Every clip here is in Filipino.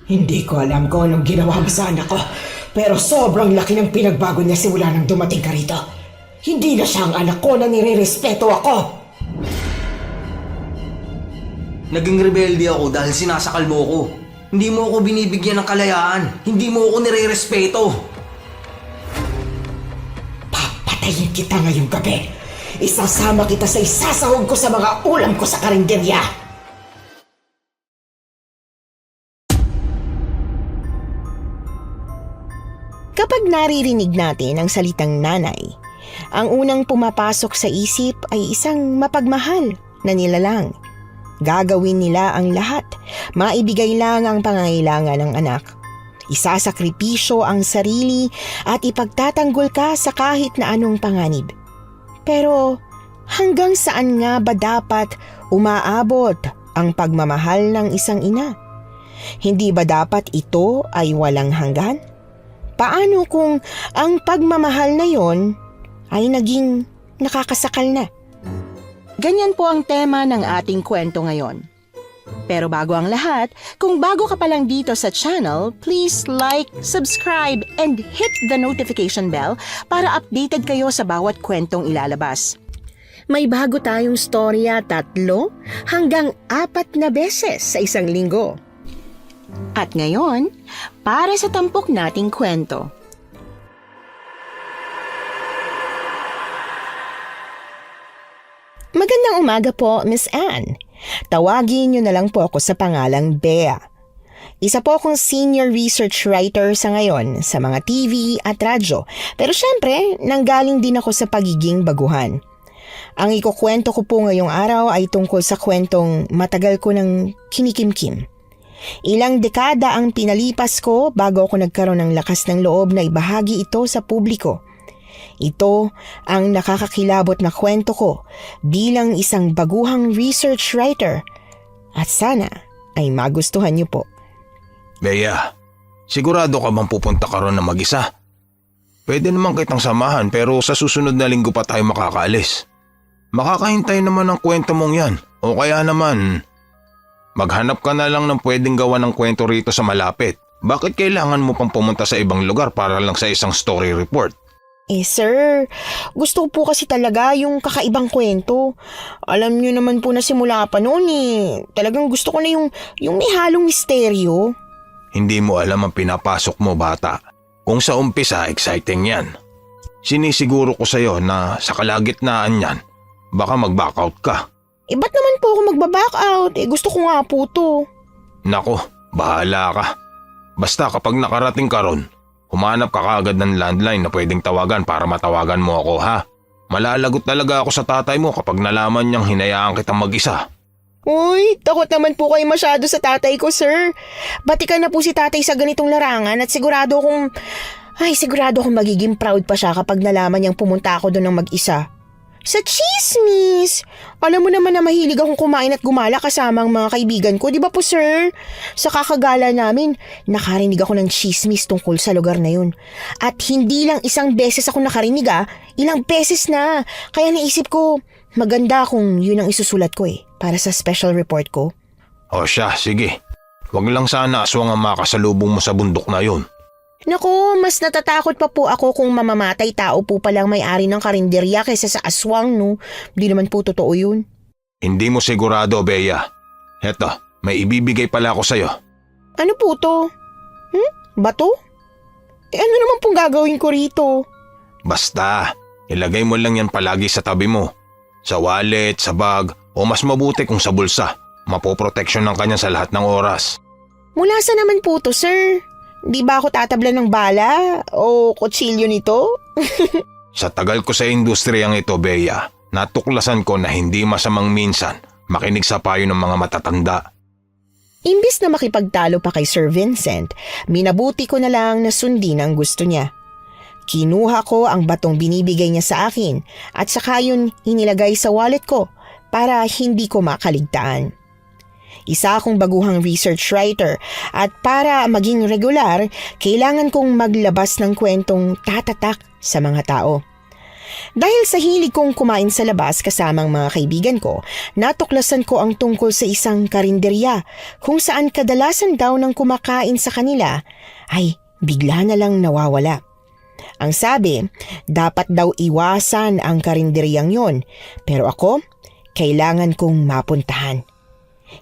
Hindi ko alam kung anong ginawa mo sa anak ko, pero sobrang laki ng pinagbago niya simula nang dumating ka rito. Hindi na siya ang anak ko na nirerespeto ako. Naging rebelde ako dahil sinasakal mo ko. Hindi mo ako binibigyan ng kalayaan. Hindi mo ako nire-respeto. Papatayin kita ngayong gabi. Isasama kita sa isasahog ko sa mga ulam ko sa karinderya. Kapag naririnig natin ang salitang nanay, ang unang pumapasok sa isip ay isang mapagmahal na nilalang. Gagawin nila ang lahat, maibigay lang ang pangangailangan ng anak. Isasakripisyo ang sarili at ipagtatanggol ka sa kahit na anong panganib. Pero hanggang saan nga ba dapat umaabot ang pagmamahal ng isang ina? Hindi ba dapat ito ay walang hanggan? Paano kung ang pagmamahal na yon ay naging nakakasakal na? Ganyan po ang tema ng ating kwento ngayon. Pero bago ang lahat, kung bago ka pa lang dito sa channel, please like, subscribe, and hit the notification bell para updated kayo sa bawat kwentong ilalabas. May bago tayong storya 3 hanggang 4 na beses sa isang linggo. At ngayon, para sa tampok nating kwento. Magandang umaga po, Miss Anne. Tawagin niyo na lang po ako sa pangalang Bea. Isa po akong senior research writer sa ngayon sa mga TV at radyo. Pero syempre, nanggaling din ako sa pagiging baguhan. Ang ikukwento ko po ngayong araw ay tungkol sa kwentong matagal ko ng kinikimkim. Ilang dekada ang pinalipas ko bago ako nagkaroon ng lakas ng loob na ibahagi ito sa publiko. Ito ang nakakakilabot na kwento ko bilang isang baguhang research writer at sana ay magustuhan niyo po. Bea, sigurado ka bang pupunta ka ron na mag-isa? Pwede naman kitang samahan pero sa susunod na linggo pa tayo makakaalis. Makakahintay naman ang kwento mong yan o kaya naman maghanap ka na lang ng pwedeng gawa ng kwento rito sa malapit. Bakit kailangan mo pang pumunta sa ibang lugar para lang sa isang story report? Sir, gusto ko po kasi talaga yung kakaibang kwento. Alam niyo naman po na simula pa noon talagang gusto ko na yung may halong misteryo. Hindi mo alam ang pinapasok mo, bata. Kung sa umpisa, exciting yan. Sinisiguro ko sa'yo na sa kalagitnaan yan, baka mag-back out ka. Ba't naman po ako magbaback out? Gusto ko nga po to. Nako, bahala ka. Basta kapag nakarating ka ron, humanap ka kaagad ng landline na pwedeng tawagan para matawagan mo ako, ha? Malalagot talaga ako sa tatay mo kapag nalaman niyang hinayaan kitang mag-isa. Uy, takot naman po kayo masyado sa tatay ko, sir. Batikan na po si tatay sa ganitong larangan at sigurado akong magiging proud pa siya kapag nalaman niyang pumunta ako doon ng mag-isa. Sa chismis! Alam mo naman na mahilig akong kumain at gumala kasama ang mga kaibigan ko, di ba po, sir? Sa kakagala namin, nakarinig ako ng chismis tungkol sa lugar na yun. At hindi lang isang beses ako nakarinig, ilang beses na. Kaya naisip ko, maganda kung yun ang isusulat ko para sa special report ko. O siya, sige. Huwag lang sana aswang ang makasalubong mo sa bundok na yun. Naku, mas natatakot pa po ako kung mamamatay tao po palang may-ari ng karinderya kaysa sa aswang, no? Di naman po totoo yun. Hindi mo sigurado, Bea. Heto, may ibibigay pala ako sa'yo. Ano po to? Bato? Ano naman pong gagawin ko rito? Basta, ilagay mo lang yan palagi sa tabi mo. Sa wallet, sa bag, o mas mabuti kung sa bulsa. Mapoproteksyon ng kanya sa lahat ng oras. Mula sa naman po to, sir? Di ba ako tatablan ng bala o kutsilyo nito? Sa tagal ko sa industriyang ito, Bea, natuklasan ko na hindi masamang minsan makinig sa payo ng mga matatanda. Imbis na makipagtalo pa kay Sir Vincent, minabuti ko na lang na sundin ang gusto niya. Kinuha ko ang batong binibigay niya sa akin at saka yun inilagay sa wallet ko para hindi ko makaligtaan. Isa akong baguhang research writer at para maging regular, kailangan kong maglabas ng kwentong tatatak sa mga tao. Dahil sa hilig kong kumain sa labas kasamang mga kaibigan ko, natuklasan ko ang tungkol sa isang karinderya kung saan kadalasan daw ng kumakain sa kanila ay bigla na lang nawawala. Ang sabi, dapat daw iwasan ang karinderyang yon, pero ako, kailangan kong mapuntahan.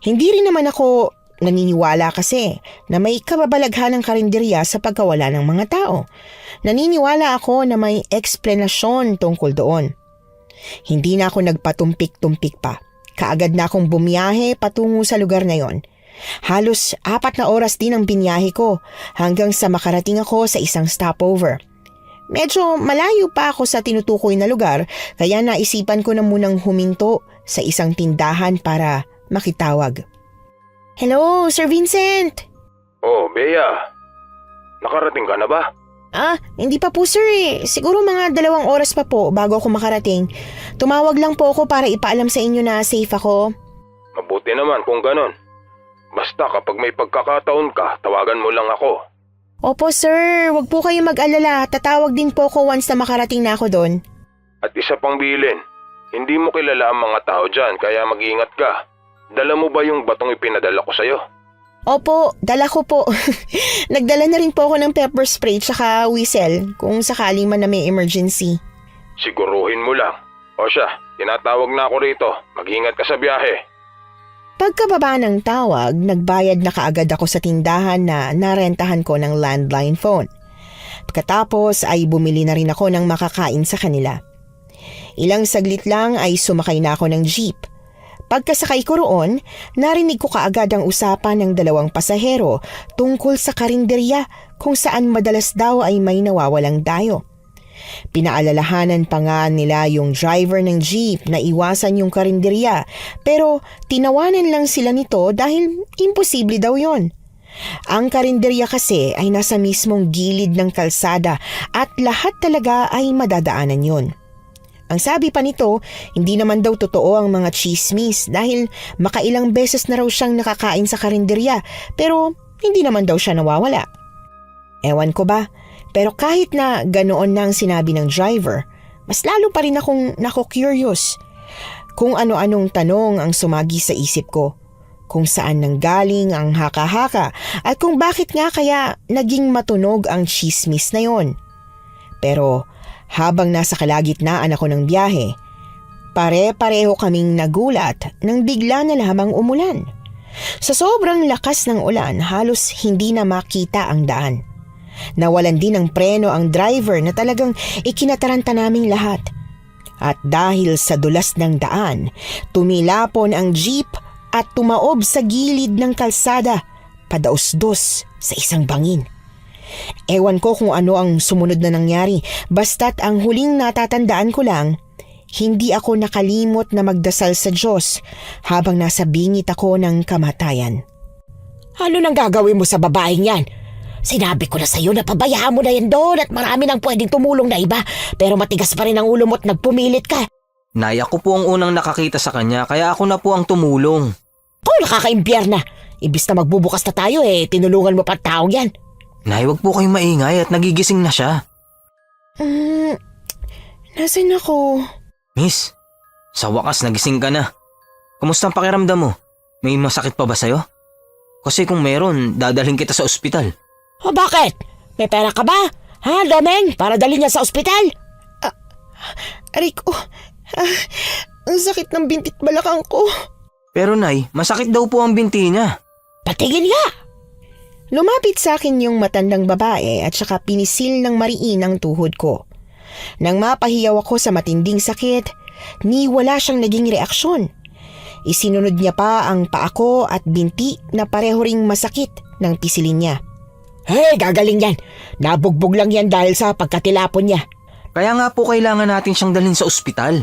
Hindi rin naman ako naniniwala kasi na may kababalaghan ng karinderya sa pagkawala ng mga tao. Naniniwala ako na may eksplanasyon tungkol doon. Hindi na ako nagpatumpik-tumpik pa. Kaagad na akong bumiyahe patungo sa lugar na yon. Halos 4 na oras din ang biniyahe ko hanggang sa makarating ako sa isang stopover. Medyo malayo pa ako sa tinutukoy na lugar kaya naisipan ko na munang huminto sa isang tindahan para makitawag. Hello, Sir Vincent! Oh, Bea. Nakarating ka na ba? Hindi pa po sir eh. Siguro mga 2 oras pa po bago ako makarating. Tumawag lang po ako para ipaalam sa inyo na safe ako. Mabuti naman kung ganon. Basta kapag may pagkakataon ka, tawagan mo lang ako. Opo sir, wag po kayong mag-alala. Tatawag din po ako once na makarating na ako doon. At isa pang bilin, hindi mo kilala ang mga tao dyan kaya mag-iingat ka. Dala mo ba yung batong ipinadala ko sa'yo? Opo, dala ko po. Nagdala na rin po ako ng pepper spray tsaka whistle kung sakaling man na may emergency. Siguruhin mo lang. O siya, tinatawag na ako rito. Mag-ingat ka sa biyahe. Pagkababa ng tawag, nagbayad na kaagad ako sa tindahan na narentahan ko ng landline phone. Pagkatapos ay bumili na rin ako ng makakain sa kanila. Ilang saglit lang ay sumakay na ako ng jeep. Pagkasakay ko roon, narinig ko kaagad ang usapan ng 2 pasahero tungkol sa karinderya kung saan madalas daw ay may nawawalang dayo. Pinaalalahanan pa nga nila yung driver ng jeep na iwasan yung karinderya pero tinawanan lang sila nito dahil imposible daw yon. Ang karinderya kasi ay nasa mismong gilid ng kalsada at lahat talaga ay madadaanan yon. Ang sabi pa nito, hindi naman daw totoo ang mga chismis dahil makailang beses na raw siyang nakakain sa karinderya pero hindi naman daw siya nawawala. Ewan ko ba, pero kahit na ganoon na ang sinabi ng driver, mas lalo pa rin akong nako-curious. Kung ano-anong tanong ang sumagi sa isip ko. Kung saan nanggaling ang haka-haka at kung bakit nga kaya naging matunog ang chismis na yon. Pero habang nasa kalagitnaan ako ng biyahe, pare-pareho kaming nagulat nang bigla na lamang umulan. Sa sobrang lakas ng ulan, halos hindi na makita ang daan. Nawalan din ng preno ang driver na talagang ikinataranta naming lahat. At dahil sa dulas ng daan, tumilapon ang jeep at tumaob sa gilid ng kalsada, padaos-dos sa isang bangin. Ewan ko kung ano ang sumunod na nangyari, basta't ang huling natatandaan ko lang, hindi ako nakalimot na magdasal sa Diyos habang nasa bingit ako ng kamatayan. Ano nang gagawin mo sa babaeng yan? Sinabi ko na sa'yo na pabayaan mo na yan doon at marami nang pwedeng tumulong na iba pero matigas pa rin ang ulo mo at nagpumilit ka. Nay, ako po ang unang nakakita sa kanya kaya ako na po ang tumulong. Ikaw nakakaimpyerna. Ibis na magbubukas na tayo tinulungan mo pa taong yan. Nay, wag po kayong maingay at nagigising na siya. Nasaan ako? Miss, sa wakas nagising ka na. Kumusta ang pakiramdam mo? May masakit pa ba sa'yo? Kasi kung meron, dadalhin kita sa ospital. O bakit? May pera ka ba? Ha, Domeng? Para dalhin niya sa ospital? Rico, ang sakit ng bintit balakang ko. Pero Nay, masakit daw po ang binti niya. Patingin nga! Lumapit sa akin yung matandang babae at saka pinisil ng mariin ang tuhod ko. Nang mapahiyaw ako sa matinding sakit, ni wala siyang naging reaksyon. Isinunod niya pa ang paa ko at binti na pareho ring masakit ng pisilin niya. Hey, gagaling yan. Nabugbog lang yan dahil sa pagkatilapon niya. Kaya nga po kailangan natin siyang dalhin sa ospital.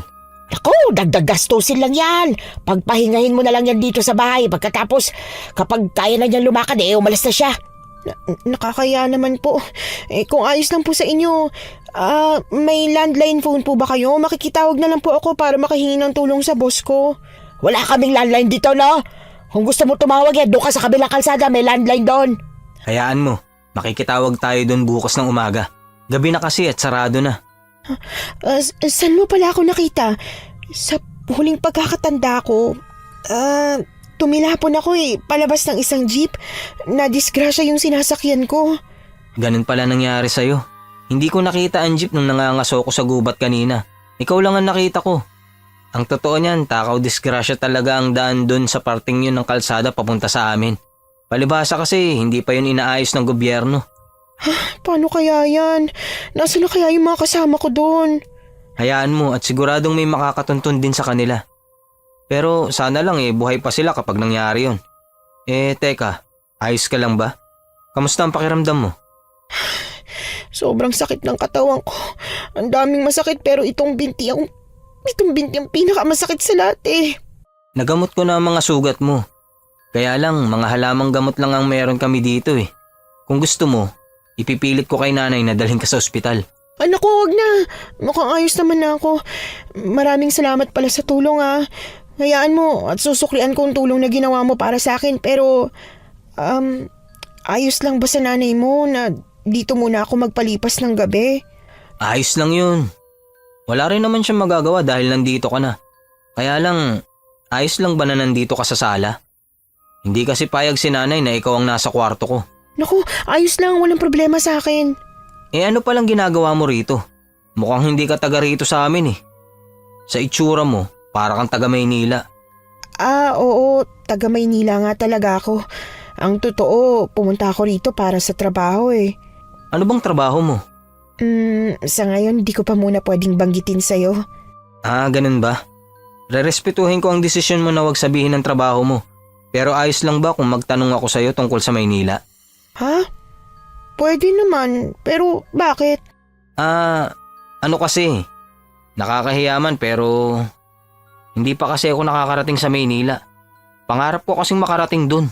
Naku, dagdag gastusin lang yan. Pagpahingahin mo na lang yan dito sa bahay. Pagkatapos, kapag kaya na niyan lumakad, umalis na siya. Nakakaya naman po. Kung ayos lang po sa inyo, may landline phone po ba kayo? Makikitawag na lang po ako para makahingi ng tulong sa boss ko. Wala kaming landline dito, no? Kung gusto mo tumawag doon ka sa kabilang kalsada, may landline doon. Hayaan mo, makikitawag tayo doon bukas ng umaga. Gabi na kasi at sarado na. Saan mo pala ako nakita? Sa huling pagkakatanda ko, tumilapon ako palabas ng isang jeep. Na-disgrasya yung sinasakyan ko. Ganun pala nangyari sa'yo. Hindi ko nakita ang jeep nung nangangaso ko sa gubat kanina. Ikaw lang ang nakita ko. Ang totoo niyan, takaw disgrasya talaga ang daan dun sa parting yun ng kalsada papunta sa amin. Palibhasa kasi hindi pa yun inaayos ng gobyerno. Paano kaya yan? Nasaan na kaya yung mga kasama ko doon? Hayaan mo at siguradong may makakatuntun din sa kanila. Pero sana lang buhay pa sila kapag nangyari yun. Teka, ayos ka lang ba? Kamusta ang pakiramdam mo? Sobrang sakit ng katawan ko. Ang daming masakit pero itong binti ang pinakamasakit sa lahat Nagamot ko na ang mga sugat mo. Kaya lang, mga halamang gamot lang ang meron kami dito Kung gusto mo, ipipilit ko kay nanay na dalhin ka sa ospital. Anak ko, wag na. Mukhang ayos naman na ako. Maraming salamat pala sa tulong Hayaan mo at susuklian ko ang tulong na ginawa mo para sa akin. Pero, ayos lang ba sa nanay mo na dito muna ako magpalipas ng gabi? Ayos lang yun. Wala rin naman siyang magagawa dahil nandito ka na. Kaya lang, ayos lang ba na nandito ka sa sala? Hindi kasi payag si nanay na ikaw ang nasa kwarto ko. Naku, ayos lang. Walang problema sa akin. Ano palang ginagawa mo rito? Mukhang hindi ka taga rito sa amin Sa itsura mo, para kang taga Maynila. Oo. Taga Maynila nga talaga ako. Ang totoo, pumunta ako rito para sa trabaho Ano bang trabaho mo? Sa ngayon, di ko pa muna pwedeng banggitin sa'yo. Ganun ba? Rerespetuhin ko ang desisyon mo na wag sabihin ng trabaho mo. Pero ayos lang ba kung magtanong ako sa'yo tungkol sa Maynila? Ha? Pwede naman, pero bakit? Ano kasi? Nakakahiyaman pero hindi pa kasi ako nakakarating sa Maynila. Pangarap ko kasing makarating dun.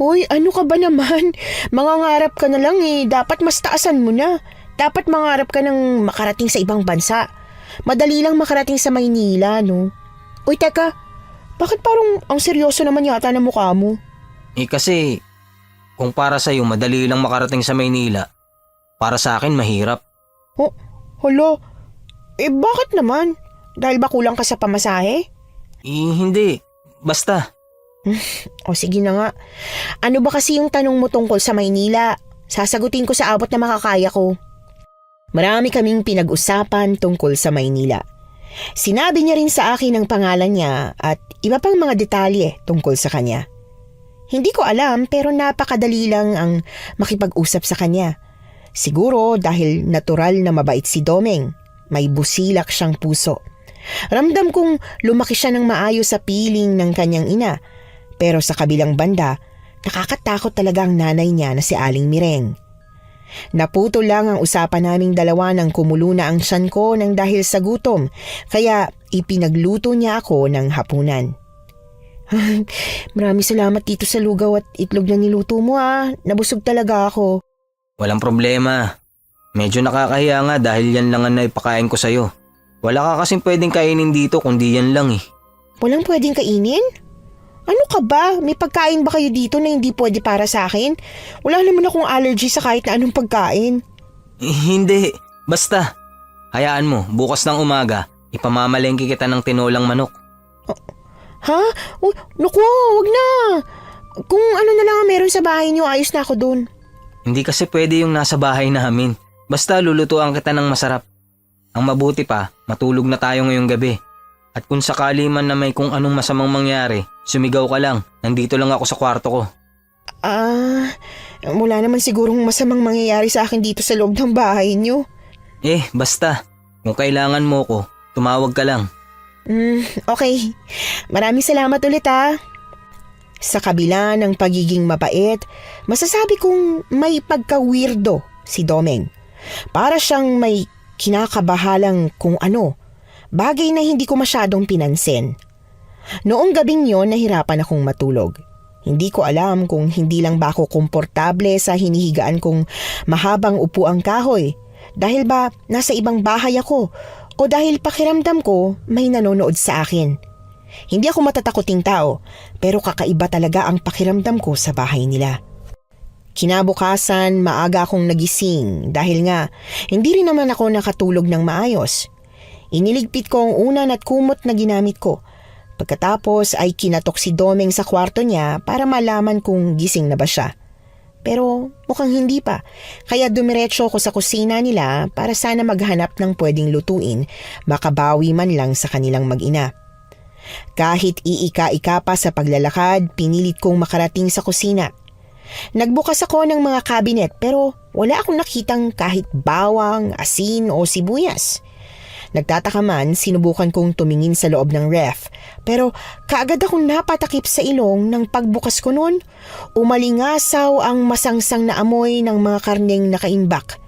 Hoy, ano ka ba naman? Mangangarap ka na lang Dapat mas taasan mo na. Dapat mangarap ka ng makarating sa ibang bansa. Madali lang makarating sa Maynila, no? Uy, teka. Bakit parang ang seryoso naman yata ng mukha mo? Kasi kung para sa'yo madali lang makarating sa Maynila, para sa akin mahirap. Hala. Bakit naman? Dahil ba kulang ka sa pamasahe? Hindi. Basta. O sige na nga. Ano ba kasi yung tanong mo tungkol sa Maynila? Sasagutin ko sa abot na makakaya ko. Marami kaming pinag-usapan tungkol sa Maynila. Sinabi niya rin sa akin ang pangalan niya at iba pang mga detalye tungkol sa kanya. Hindi ko alam pero napakadali lang ang makipag-usap sa kanya. Siguro dahil natural na mabait si Domeng. May busilak siyang puso. Ramdam kong lumaki siya ng maayos sa piling ng kanyang ina. Pero sa kabilang banda, nakakatakot talaga ang nanay niya na si Aling Mireng. Naputo lang ang usapan naming dalawa nang kumulo na ang tiyan ko nang dahil sa gutom, kaya ipinagluto niya ako ng hapunan. Maraming salamat dito sa lugaw at itlog na niluto mo Nabusog talaga ako. Walang problema. Medyo nakakahiya nga dahil yan lang ang naipakain ko sa'yo. Wala ka kasing pwedeng kainin dito kundi yan lang Walang pwedeng kainin? Ano ka ba? May pagkain ba kayo dito na hindi pwede para sa akin? Wala naman akong allergy sa kahit na anong pagkain. Hindi. Basta. Hayaan mo, bukas ng umaga, ipamamalengke kita ng tinolang manok. Ha? Naku, wag na. Kung ano na lang ang meron sa bahay niyo, ayos na ako dun. Hindi kasi pwede yung nasa bahay namin. Basta lulutuan kita ng masarap. Ang mabuti pa, matulog na tayo ngayong gabi. At kung sakali man na may kung anong masamang mangyari, sumigaw ka lang. Nandito lang ako sa kwarto ko. Wala naman sigurong masamang mangyayari sa akin dito sa loob ng bahay niyo. Basta. Kung kailangan mo ko, tumawag ka lang. Okay. Maraming salamat ulit Sa kabila ng pagiging mabait, masasabi kong may pagka-weirdo si Domeng. Para siyang may kinakabahalang kung ano. Bagay na hindi ko masyadong pinansin. Noong gabing yon, nahirapan akong matulog. Hindi ko alam kung hindi lang ba ako komportable sa hinihigaan kong mahabang upuang kahoy. Dahil ba nasa ibang bahay ako o dahil pakiramdam ko may nanonood sa akin. Hindi ako matatakoting tao pero kakaiba talaga ang pakiramdam ko sa bahay nila. Kinabukasan, maaga akong nagising dahil nga hindi rin naman ako nakatulog ng maayos. Iniligpit ko ang unan at kumot na ginamit ko. Pagkatapos ay kinatok si Domeng sa kwarto niya para malaman kung gising na ba siya. Pero mukhang hindi pa, kaya dumiretso ako sa kusina nila para sana maghanap ng pwedeng lutuin, makabawi man lang sa kanilang mag-ina. Kahit iika-ika pa sa paglalakad, pinilit kong makarating sa kusina. Nagbukas ako ng mga kabinet pero wala akong nakitang kahit bawang, asin o sibuyas. Nagtataka man, sinubukan kong tumingin sa loob ng ref, pero kaagad akong napatakip sa ilong ng pagbukas ko noon. Umalingasaw ang masangsang na amoy ng mga karneng nakaimbak.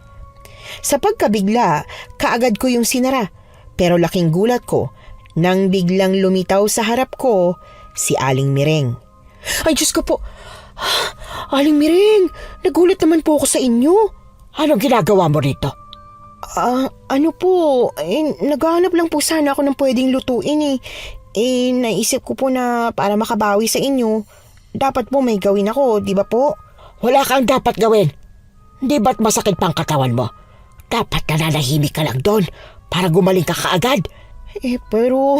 Sa pagkabigla, kaagad ko yung sinara, pero laking gulat ko nang biglang lumitaw sa harap ko si Aling Mireng. Ay, Diyos ko po! Aling Mireng, nagulat naman po ako sa inyo. Anong ginagawa mo rito? Ano po, naghahanap lang po sana ako ng pwedeng lutuin eh. Naisip ko po na para makabawi sa inyo, dapat po may gawin ako, di ba po? Wala kang dapat gawin. Di ba't masakit pang katawan mo? Dapat nananahimik ka lang doon para gumaling ka kaagad. Pero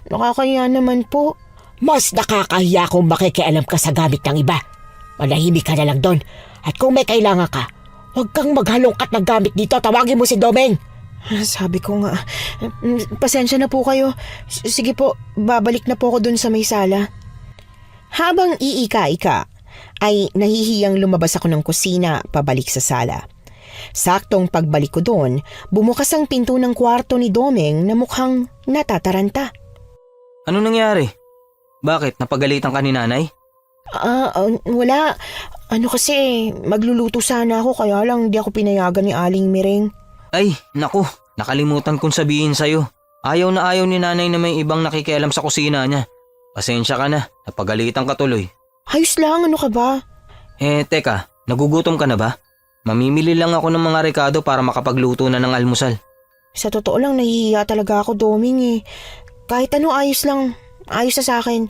nakakaya naman po. Mas nakakahiya kung makikialam ka sa gamit ng iba. Manahimik ka na lang doon. At kung may kailangan ka, huwag kang maghalongkat ng gamit dito. Tawagin mo si Domeng. Sabi ko nga, pasensya na po kayo. Sige po, babalik na po ako dun sa may sala. Habang iika-ika, ay nahihiyang lumabas ako ng kusina pabalik sa sala. Saktong pagbalik ko doon, bumukas ang pinto ng kwarto ni Domeng na mukhang natataranta. Ano nangyari? Bakit? Napagalitan ka ni nanay? Wala. Ano kasi, magluluto sana ako kaya lang di ako pinayagan ni Aling Mireng. Ay, naku. Nakalimutan kong sabihin sa'yo. Ayaw na ayaw ni nanay na may ibang nakikialam sa kusina niya. Pasensya ka na. Napagalitan ka tuloy. Ayos lang, ano ka ba? Teka. Nagugutom ka na ba? Mamimili lang ako ng mga rekado para makapagluto na ng almusal. Sa totoo lang, nahihiya talaga ako, Doming eh. Kahit ano ayos lang. Ayos na sa akin.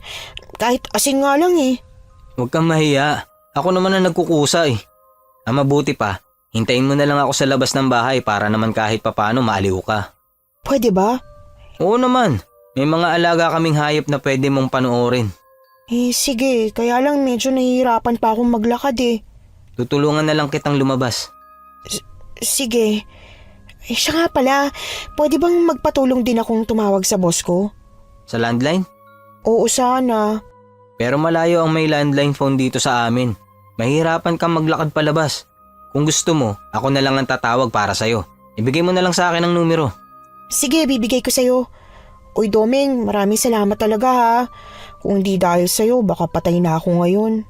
Kahit asin nga lang eh. Huwag kang mahiya. Ako naman ang nagkukusa eh. Ang mabuti pa, hintayin mo na lang ako sa labas ng bahay para naman kahit papano maaliw ka. Pwede ba? Oo naman. May mga alaga kaming hayop na pwede mong panoorin. Sige. Kaya lang medyo nahihirapan pa akong maglakad eh. Tutulungan na lang kitang lumabas. Sige. Siya nga pala, pwede bang magpatulong din akong tumawag sa boss ko? Sa landline? Oo, sana. Pero malayo ang may landline phone dito sa amin. Mahirapan kang maglakad palabas. Kung gusto mo, ako na lang ang tatawag para sa'yo. Ibigay mo na lang sa akin ang numero. Sige, bibigay ko sa'yo. Uy, Domeng, maraming salamat talaga ha. Kung hindi dahil sa'yo, baka patay na ako ngayon.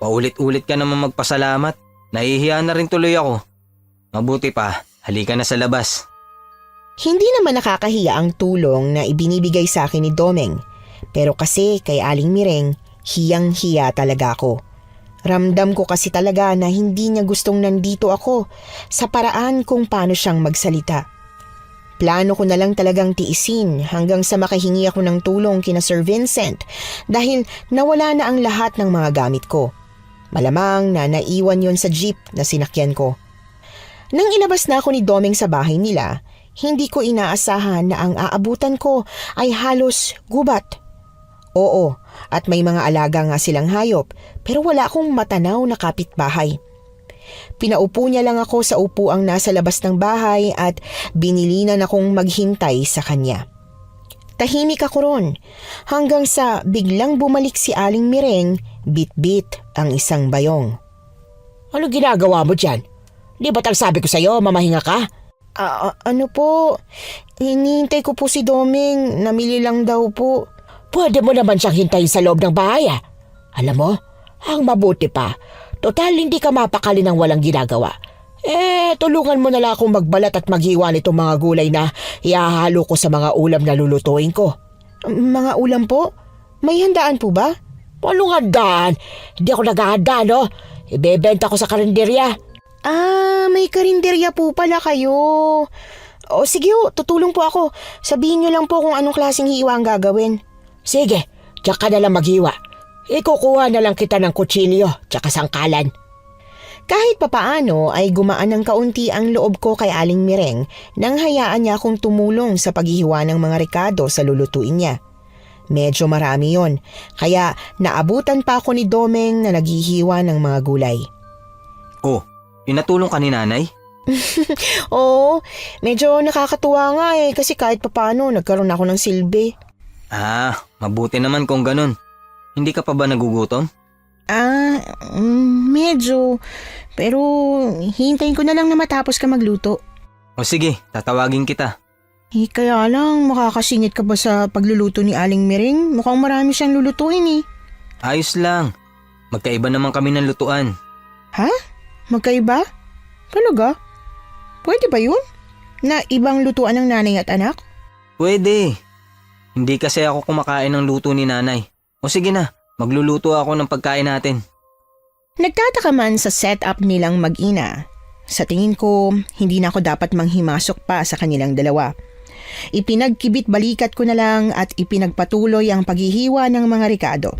Paulit-ulit ka naman magpasalamat. Nahihiya na rin tuloy ako. Mabuti pa, halika na sa labas. Hindi naman nakakahiya ang tulong na ibinibigay sa akin ni Domeng. Pero kasi kay Aling Mireng, hiyang-hiya talaga ako. Ramdam ko kasi talaga na hindi niya gustong nandito ako sa paraan kung paano siyang magsalita. Plano ko na lang talagang tiisin hanggang sa makahingi ako ng tulong kina Sir Vincent dahil nawala na ang lahat ng mga gamit ko. Malamang na naiwan yon sa jeep na sinakyan ko. Nang ilabas na ako ni Domeng sa bahay nila, hindi ko inaasahan na ang aabutan ko ay halos gubat. Oo, at may mga alaga nga silang hayop pero wala akong matanaw na kapitbahay. Pinaupo niya lang ako sa upuang nasa labas ng bahay at binilinan akong maghintay sa kanya. Tahimik ako ron hanggang sa biglang bumalik si Aling Mireng, bit-bit ang isang bayong. Ano ginagawa mo dyan? Di ba't ang sabi ko sa'yo, mamahinga ka? Ano po? Hinihintay ko po si Domeng, namili lang daw po. Pwede mo naman siyang hintayin sa loob ng bahay ah. Alam mo, ang mabuti pa, total hindi ka mapakali ng walang ginagawa. Tulungan mo na lang akong magbalat at maghiwa nitong mga gulay na ihahalo ko sa mga ulam na lulutuin ko. Mga ulam po? May handaan po ba? Walang handaan. Hindi ako naghahanda, no? Ibebenta ko sa karinderya. May karinderya po pala kayo. O sige ho, tutulong po ako. Sabihin niyo lang po kung anong klaseng hiwa ang gagawin. Sige, tsaka na lang maghiwa. Ikukuha na lang kita ng kutsilyo tsaka sangkalan. Kahit papaano ay gumaan ng kaunti ang loob ko kay Aling Mireng nang hayaan niya akong tumulong sa paghihiwa ng mga rekado sa lulutuin niya. Medyo marami yon, kaya naabutan pa ako ni Domeng na naghihiwa ng mga gulay. Oh, pinatulong ka ni nanay? Oo, medyo nakakatuwa nga kasi kahit papaano nagkaroon ako ng silbi. Ah, mabuti naman kung ganun. Hindi ka pa ba nagugutom? Medyo. Pero hintayin ko na lang na matapos ka magluto. O sige, tatawagin kita. Kaya lang, makakasingit ka ba sa pagluluto ni Aling Mireng? Mukhang marami siyang lulutuin Ayos lang. Magkaiba naman kami ng lutuan. Ha? Magkaiba? Talaga? Pwede ba yun? Na ibang lutuan ng nanay at anak? Pwede. Hindi kasi ako kumakain ng luto ni nanay. O sige na, magluluto ako ng pagkain natin. Nagtataka man sa setup nilang mag-ina. Sa tingin ko, hindi na ako dapat manghimasok pa sa kanilang dalawa. Ipinagkibit balikat ko na lang at ipinagpatuloy ang paghihiwa ng mga rekado.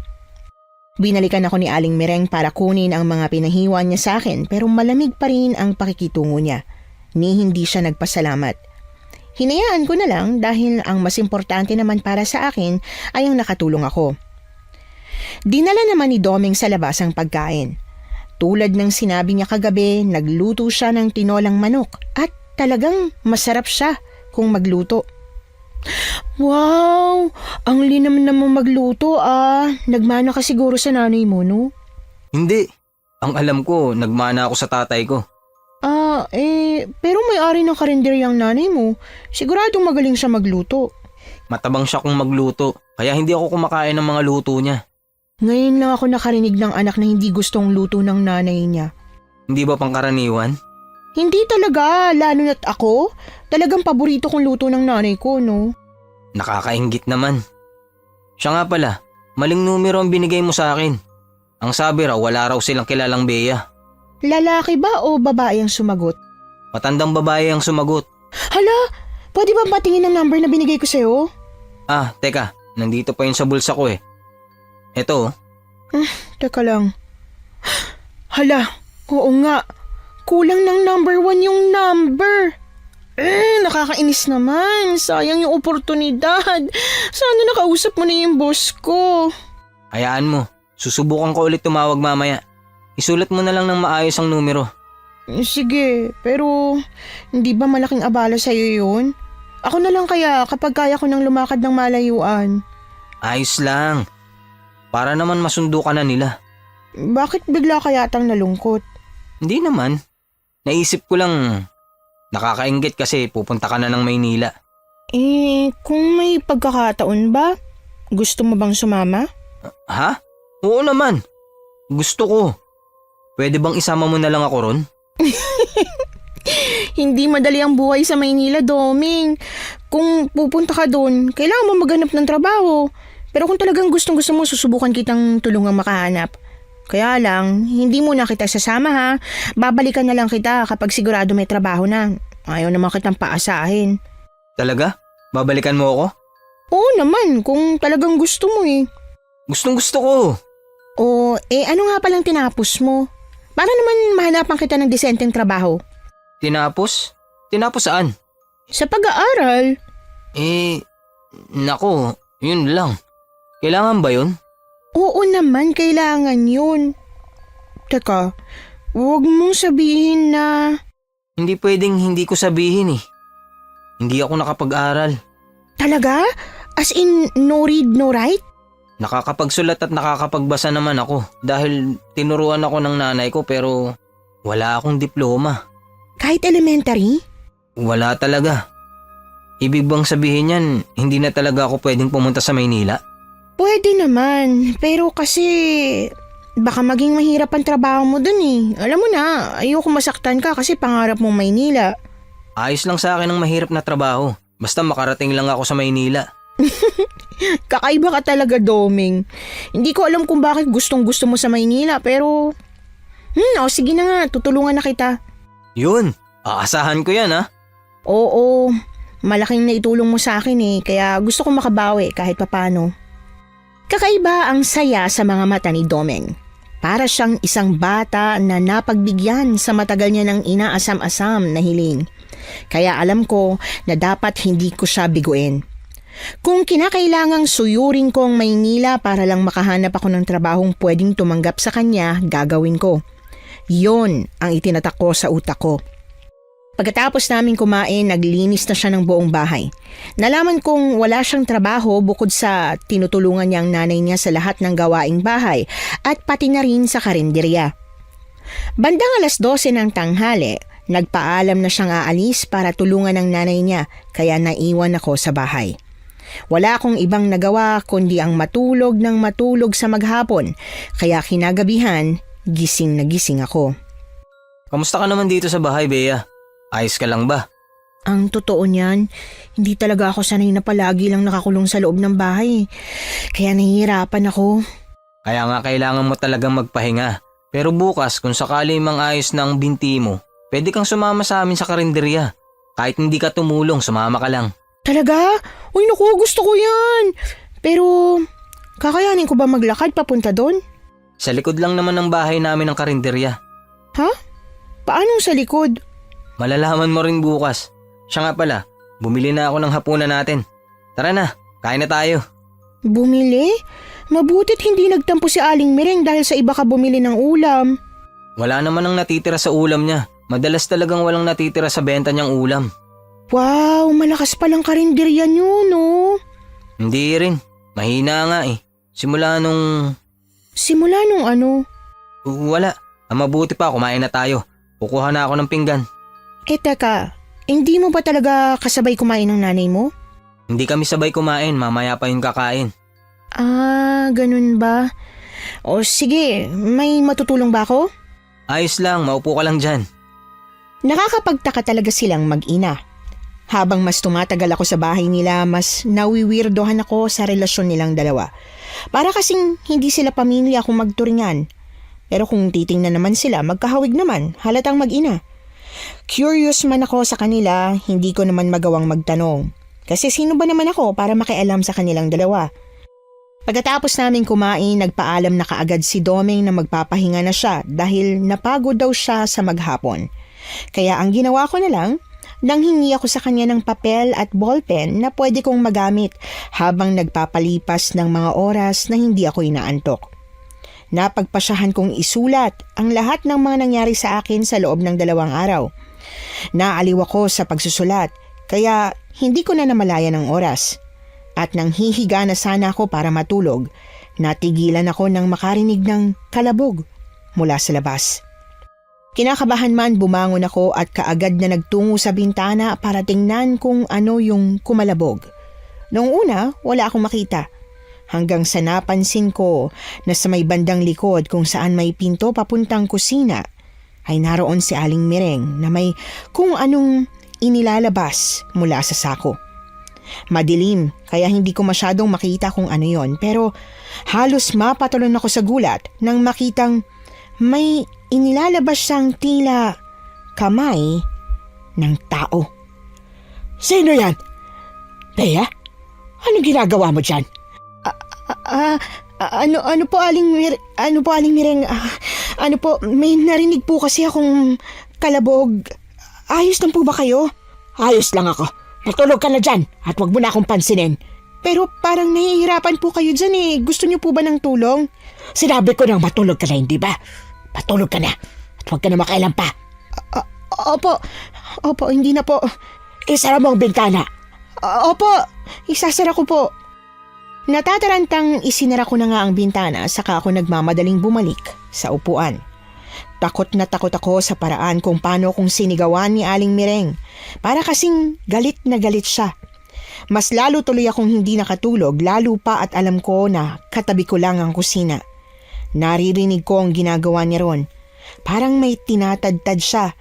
Binalikan ako ni Aling Mireng para kunin ang mga pinahiwa niya sa akin pero malamig pa rin ang pakikitungo niya. Ni hindi siya nagpasalamat. Hinayaan ko na lang dahil ang mas importante naman para sa akin ay ang nakatulong ako. Dinala naman ni Domeng sa labas ang pagkain. Tulad ng sinabi niya kagabi, nagluto siya ng tinolang manok at talagang masarap siya kung magluto. Wow! Ang linam naman magluto Nagmana ka siguro sa nanay mo, no? Hindi. Ang alam ko, nagmana ako sa tatay ko. Pero may-ari ng karinderyang nanay mo. Siguradong magaling siya magluto. Matabang siya kung magluto, kaya hindi ako kumakain ng mga luto niya. Ngayon lang ako nakarinig ng anak na hindi gustong luto ng nanay niya. Hindi ba pangkaraniwan? Hindi talaga, lalo na't ako. Talagang paborito kong luto ng nanay ko, no? Nakakainggit naman. Siya nga pala, maling numero ang binigay mo sa akin. Ang sabi raw, wala raw silang kilalang Bea. Lalaki ba o babae ang sumagot? Matandang babae ang sumagot. Hala, pwede ba patingin ang number na binigay ko sa'yo? Teka, nandito pa yun sa bulsa ko eh. Eto. Teka lang. Hala, oo nga. Kulang ng number 1 yung number. Nakakainis naman. Sayang yung oportunidad. Sana nakausap mo na yung boss ko. Hayaan mo, susubukan ko ulit tumawag mamaya. Isulat mo na lang ng maayos ang numero. Sige, pero hindi ba malaking abala sa'yo yun? Ako na lang kaya kapag kaya ko nang lumakad ng malayuan. Ayos lang. Para naman masundo ka na nila. Bakit bigla ka yatang nalungkot? Hindi naman. Naisip ko lang, nakakainggit kasi pupunta ka na ng Maynila. Kung may pagkakataon ba? Gusto mo bang sumama? Ha? Oo naman. Gusto ko. Pwede bang isama mo na lang ako ron? Hindi madali ang buhay sa Maynila, Doming. Kung pupunta ka doon, kailangan mo maghanap ng trabaho. Pero kung talagang gustong-gusto mo, susubukan kitang tulungang makahanap. Kaya lang, hindi mo na kita sasama ha. Babalikan na lang kita kapag sigurado may trabaho na. Ayaw naman kitang paasahin. Talaga? Babalikan mo ako? Oo naman, kung talagang gusto mo Gustong gusto ko. Ano nga palang tinapos mo? Para naman mahanapan kita ng disenteng trabaho. Tinapos? Tinapos saan? Sa pag-aaral. Nako, yun lang. Kailangan ba yun? Oo naman, kailangan yun. Teka, huwag mong sabihin na... Hindi pwedeng hindi ko sabihin eh. Hindi ako nakapag-aral. Talaga? As in, no read, no write? Nakakapagsulat at nakakapagbasa naman ako dahil tinuruan ako ng nanay ko pero wala akong diploma. Kahit elementary? Wala talaga. Ibig bang sabihin yan, hindi na talaga ako pwedeng pumunta sa Maynila? Pwede naman, pero kasi baka maging mahirap ang trabaho mo dun Alam mo na, ayoko masaktan ka kasi pangarap mong Maynila. Ayos lang sa akin ang mahirap na trabaho. Basta makarating lang ako sa Maynila. Kakaiba ka talaga, Doming. Hindi ko alam kung bakit gustong-gusto mo sa Maynila, pero... sige na nga, tutulungan na kita. Yun, aasahan ko yan ha. Oo, malaking naitulong mo sa akin kaya gusto ko makabawi kahit papano. Kakaiba ang saya sa mga mata ni Domeng. Para siyang isang bata na napagbigyan sa matagal niya ng inaasam-asam na hiling. Kaya alam ko na dapat hindi ko siya biguin. Kung kinakailangang suyurin ko ang Maynila para lang makahanap ako ng trabahong pwedeng tumanggap sa kanya, gagawin ko. Yon ang itinatak ko sa utak ko. Pagkatapos namin kumain, naglinis na siya ng buong bahay. Nalaman kong wala siyang trabaho bukod sa tinutulungan niya ang nanay niya sa lahat ng gawaing bahay at pati na rin sa karinderya. Bandang 12:00 ng tanghali, nagpaalam na siyang aalis para tulungan ang nanay niya kaya naiwan ako sa bahay. Wala akong ibang nagawa kundi ang matulog ng matulog sa maghapon kaya kinagabihan gising na gising ako. Kamusta ka naman dito sa bahay, Bea? Ayos ka lang ba? Ang totoo niyan, hindi talaga ako sanay na palagi lang nakakulong sa loob ng bahay. Kaya nahihirapan ako. Kaya nga kailangan mo talagang magpahinga. Pero bukas kung sakali mang ayos na ang binti mo, pwede kang sumama sa amin sa karinderya. Kahit hindi ka tumulong, sumama ka lang. Talaga? Uy naku, gusto ko yan. Pero, kakayanin ko ba maglakad papunta doon? Sa likod lang naman ng bahay namin ang karinderya. Ha? Paano sa likod? Malalaman mo rin bukas. Siya nga pala, bumili na ako ng hapunan natin. Tara na, kain na tayo. Bumili? Mabutit hindi nagtampo si Aling Mireng dahil sa iba ka bumili ng ulam. Wala naman ang natitira sa ulam niya. Madalas talagang walang natitira sa benta niyang ulam. Wow, malakas palang karinderya niyo, no? Hindi rin. Mahina nga eh. Simula nung... Simula nung ano? Wala. Ang mabuti pa, kumain na tayo. Kukuha na ako ng pinggan. Teka, hindi mo ba talaga kasabay kumain ng nanay mo? Hindi kami sabay kumain, mamaya pa yung kakain. Ah, ganun ba? O sige, may matutulong ba ako? Ayos lang, maupo ka lang dyan. Nakakapagtaka talaga silang mag-ina. Habang mas tumatagal ako sa bahay nila, mas nawiwirdohan ako sa relasyon nilang dalawa. Para kasing hindi sila pamilya kung magturingan. Pero kung titingnan naman sila, magkahawig naman, halatang mag-ina. Curious man ako sa kanila, hindi ko naman magawang magtanong. Kasi sino ba naman ako para makialam sa kanilang dalawa? Pagkatapos namin kumain, nagpaalam na kaagad si Domeng na magpapahinga na siya dahil napagod daw siya sa maghapon. Kaya ang ginawa ko na lang, nanghingi ako sa kanya ng papel at ballpen na pwede kong magamit habang nagpapalipas ng mga oras na hindi ako inaantok. Napagpasyahan kong isulat ang lahat ng mga nangyari sa akin sa loob ng 2 araw. Naaliw ako sa pagsusulat kaya hindi ko na namalayan ng oras. At nang hihiga na sana ako para matulog, natigilan ako nang makarinig ng kalabog mula sa labas. Kinakabahan man bumangon ako at kaagad na nagtungo sa bintana para tingnan kung ano yung kumalabog. Noong una, wala akong makita. Hanggang sa napansin ko na sa may bandang likod kung saan may pinto papuntang kusina, ay naroon si Aling Mireng na may kung anong inilalabas mula sa sako. Madilim kaya hindi ko masyadong makita kung ano yon, pero halos mapatalon ako sa gulat nang makitang may inilalabas siyang tila kamay ng tao. Sino yan? Bea? Anong ginagawa mo dyan? Ano po Aling Mireng? Ano po, may narinig po kasi akong kalabog. Ayos lang po ba kayo? Ayos lang ako. Matulog ka na dyan at wag mo na akong pansinin. Pero parang nahihirapan po kayo dyan eh. Gusto niyo po ba ng tulong? Sinabi ko nang matulog ka na, hindi ba? Matulog ka na at wag ka na makailan pa. Opo, hindi na po. Isara mo ang bintana. Opo, isasara ko po. Natatarantang isinara ko na nga ang bintana saka ako nagmamadaling bumalik sa upuan. Takot na takot ako sa paraan kung paano kong sinigawan ni Aling Mireng. Para kasing galit na galit siya. Mas lalo tuloy akong hindi nakatulog, lalo pa at alam ko na katabi ko lang ang kusina. Naririnig ko ang ginagawa niya ron. Parang may tinatadtad siya.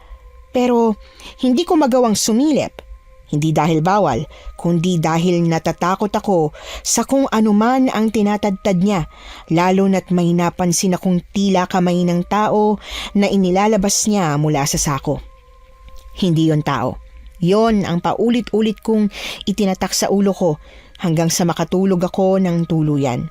Pero hindi ko magawang sumilip. Hindi dahil bawal, kundi dahil natatakot ako sa kung anuman ang tinatadtad niya, lalo na't may napansin akong tila kamay ng tao na inilalabas niya mula sa sako. Hindi yon tao. Yon ang paulit-ulit kong itinatak sa ulo ko hanggang sa makatulog ako ng tuluyan.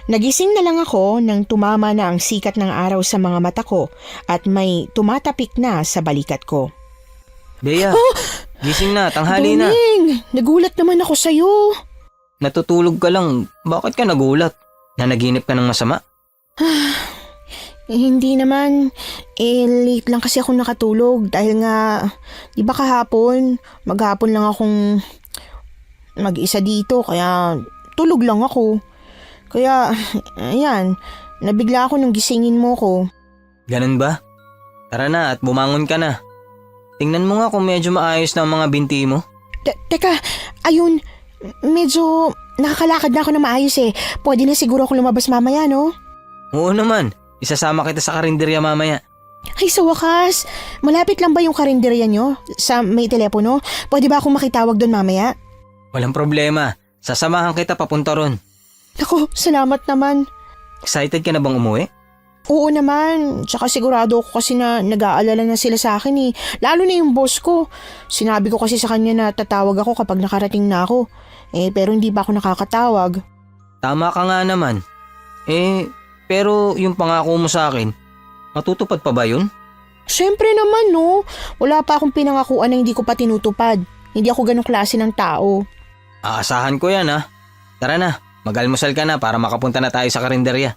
Nagising na lang ako nang tumama na ang sikat ng araw sa mga mata ko at may tumatapik na sa balikat ko. Bea, gising na, tanghali na. Doming, nagulat naman ako sa'yo. Natutulog ka lang, bakit ka nagulat? Nanaginip ka ng masama? Hindi naman. Late lang kasi ako nakatulog dahil nga, di ba kahapon, maghapon lang akong mag-isa dito kaya tulog lang ako. Kaya, ayan, nabigla ako nung gisingin mo ko. Ganun ba? Tara na at bumangon ka na. Tingnan mo nga kung medyo maayos na ang mga binti mo. Teka, ayun, medyo nakakalakad na ako na maayos eh. Pwede na siguro ako lumabas mamaya, no? Oo naman, isasama kita sa karinderya mamaya. Ay, sa wakas, malapit lang ba yung karinderya nyo? Sa may telepono? Pwede ba akong makitawag doon mamaya? Walang problema, sasamahan kita papunta ron. Ako, salamat naman. Excited ka na bang umuwi? Oo naman, tsaka sigurado ako kasi na nag-aalala na sila sa akin eh. Lalo na yung boss ko. Sinabi ko kasi sa kanya na tatawag ako kapag nakarating na ako. Pero hindi pa ako nakakatawag. Tama ka nga naman. Pero yung pangako mo sa akin, matutupad pa ba yun? Siyempre naman no, wala pa akong pinangakuan na hindi ko pa tinutupad. Hindi ako ganong klase ng tao. Aasahan ko yan ha. Tara na, mag-almusal ka na para makapunta na tayo sa karinderya.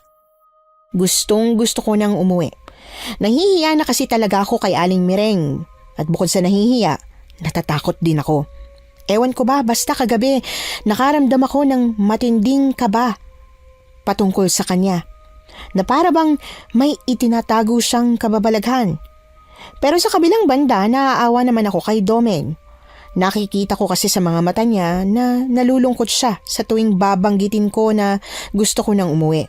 Gustong gusto ko nang umuwi. Nahihiya na kasi talaga ako kay Aling Mireng. At bukod sa nahihiya, natatakot din ako. Ewan ko ba, basta kagabi, nakaramdam ako ng matinding kaba patungkol sa kanya. Na para bang may itinatago siyang kababalaghan. Pero sa kabilang banda, naaawa naman ako kay Domeng. Nakikita ko kasi sa mga mata niya na nalulungkot siya sa tuwing babanggitin ko na gusto ko nang umuwi.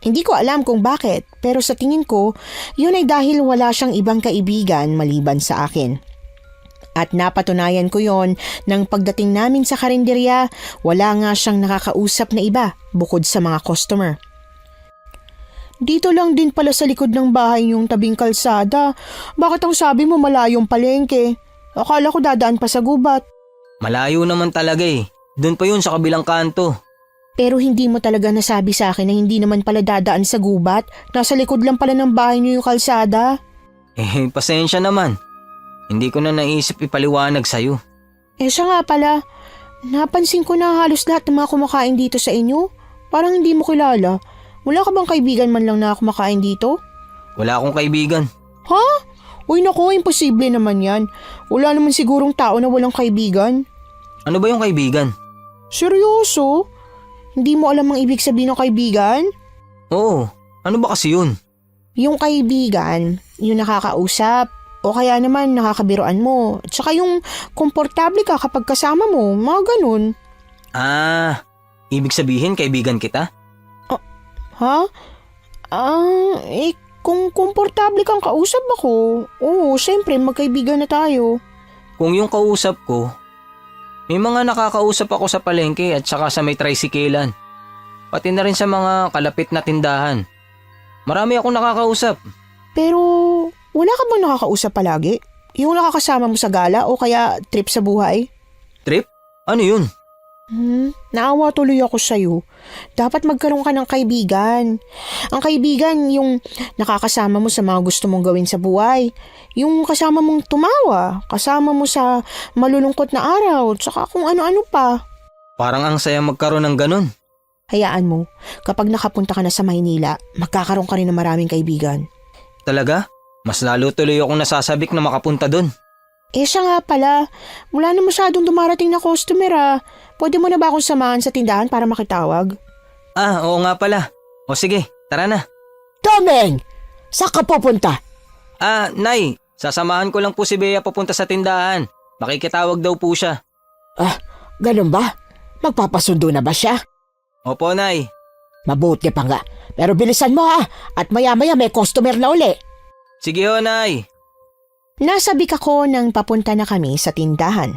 Hindi ko alam kung bakit, pero sa tingin ko, yun ay dahil wala siyang ibang kaibigan maliban sa akin. At napatunayan ko yon nang pagdating namin sa karinderya, wala nga siyang nakakausap na iba bukod sa mga customer. Dito lang din pala sa likod ng bahay yung tabing kalsada. Bakit ang sabi mo malayong palengke? Akala ko dadaan pa sa gubat. Malayo naman talaga eh. Doon pa yun sa kabilang kanto. Pero hindi mo talaga nasabi sa akin na hindi naman pala dadaan sa gubat? Nasa likod lang pala ng bahay niyo yung kalsada? Pasensya naman. Hindi ko na naisip ipaliwanag sa'yo. Siya nga pala, napansin ko na halos lahat ng mga kumakain dito sa inyo. Parang hindi mo kilala. Wala ka bang kaibigan man lang na kumakain dito? Wala akong kaibigan. Ha? Uy nako, imposible naman yan. Wala naman sigurong tao na walang kaibigan. Ano ba yung kaibigan? Seryoso? Hindi mo alam ang ibig sabihin ng kaibigan? Oo, ano ba kasi yun? Yung kaibigan, yung nakakausap, o kaya naman nakakabiruan mo. Tsaka yung komportable ka kapag kasama mo, mga ganun. Ibig sabihin kaibigan kita? Ha? Kung komportable kang kausap ako, oo, syempre magkaibigan na tayo. Kung yung kausap ko, may mga nakakausap ako sa palengke at saka sa may tricyclean. Pati na rin sa mga kalapit na tindahan. Marami akong nakakausap. Pero wala ka bang nakakausap palagi? Yung nakakasama mo sa gala o kaya trip sa buhay? Trip? Ano yun? Naawa tuloy ako sa'yo. Dapat magkaroon ka ng kaibigan. Ang kaibigan yung nakakasama mo sa mga gusto mong gawin sa buhay. Yung kasama mong tumawa, kasama mo sa malulungkot na araw, tsaka kung ano-ano pa. Parang ang saya magkaroon ng ganun. Hayaan mo, kapag nakapunta ka na sa Maynila, magkakaroon ka rin ng maraming kaibigan. Talaga? Mas lalo tuloy akong nasasabik na makapunta dun. Siya nga pala, wala na masyadong dumarating na customer ah. Pwede mo na ba akong samahan sa tindahan para makitawag? Oo nga pala. O sige, tara na. Domeng! Saan ka pupunta? Nay, sasamahan ko lang po si Bea papunta sa tindahan. Makikitawag daw po siya. Ganun ba? Magpapasundo na ba siya? Opo, Nay. Mabuti pa nga. Pero bilisan mo ha. At maya-maya may customer na uli. Sige ho, Nay. Nasabik ako nang papunta na kami sa tindahan.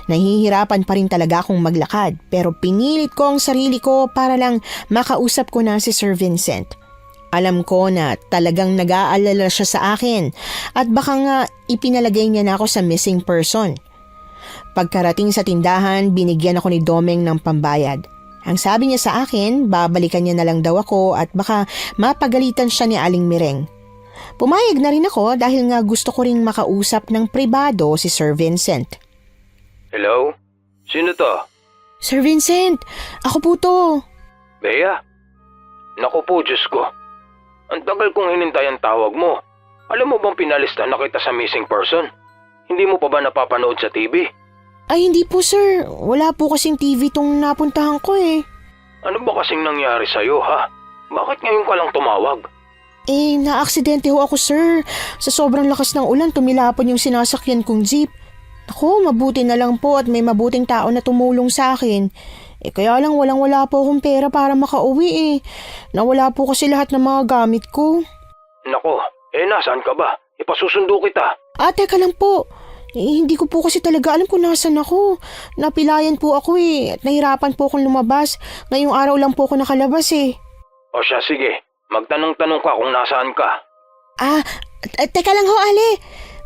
Nahihirapan pa rin talaga akong maglakad pero pinilit ko ang sarili ko para lang makausap ko na si Sir Vincent. Alam ko na talagang nag-aalala siya sa akin at baka nga ipinalagay niya na ako sa missing person. Pagkarating sa tindahan, binigyan ako ni Domeng ng pambayad. Ang sabi niya sa akin, babalikan niya na lang daw ako at baka mapagalitan siya ni Aling Mireng. Pumayag na rin ako dahil nga gusto ko ring makausap ng pribado si Sir Vincent. Hello? Sino to? Sir Vincent, ako po to. Bea? Naku po, Diyos ko. Ang tagal kong hinintay ang tawag mo. Alam mo bang pinalista na kita sa missing person? Hindi mo pa ba napapanood sa TV? Ay hindi po sir, wala po kasing TV tong napuntahan ko eh. Ano ba kasing nangyari sa'yo, ha? Bakit ngayon ka lang tumawag? Naaksidente ho ako sir. Sa sobrang lakas ng ulan, tumilapon yung sinasakyan kong jeep. Ako, mabuti na lang po at may mabuting tao na tumulong sa akin. Kaya lang walang-wala po akong pera para makauwi eh. Nawala po kasi lahat ng mga gamit ko. Nako, nasaan ka ba? Ipasusundo kita. Teka lang po. Hindi ko po kasi talaga alam kung nasan ako. Napilayan po ako eh. At nahirapan po akong lumabas. Ngayong araw lang po ako nakalabas eh. O siya, sige. Magtanong-tanong ka kung nasaan ka. Teka lang ho, Ale.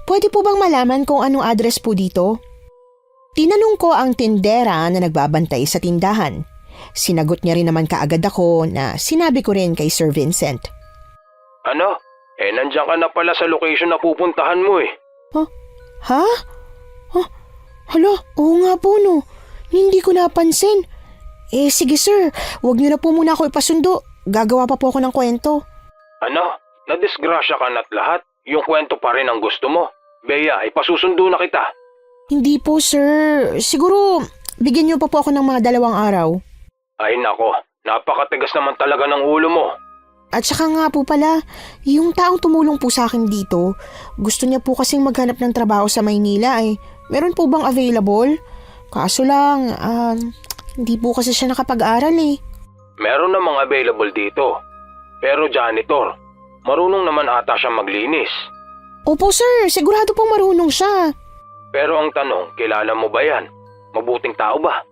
Pwede po bang malaman kung anong address po dito? Tinanong ko ang tindera na nagbabantay sa tindahan. Sinagot niya rin naman kaagad ako na sinabi ko rin kay Sir Vincent. Ano? Nandiyan ka na pala sa location na pupuntahan mo eh. Ha? Hala, oo nga po no. Hindi ko napansin. Sige sir, huwag niyo na po muna ako ipasundo. Gagawa pa po ako ng kwento. Ano? Nadisgrasya ka na't lahat? Yung kwento pa rin ang gusto mo? Bea, ipasusundo na kita. Hindi po sir. Siguro, bigyan niyo pa po ako ng mga 2 araw. Ay nako, napakatigas naman talaga ng ulo mo. At saka nga po pala, yung taong tumulong po sa akin dito, gusto niya po kasing maghanap ng trabaho sa Maynila eh. Meron po bang available? Kaso lang, hindi po kasi siya nakapag-aral eh. Meron namang available dito. Pero janitor, marunong naman ata siya maglinis. Opo sir, sigurado pong marunong siya. Pero ang tanong, kilala mo ba yan? Mabuting tao ba?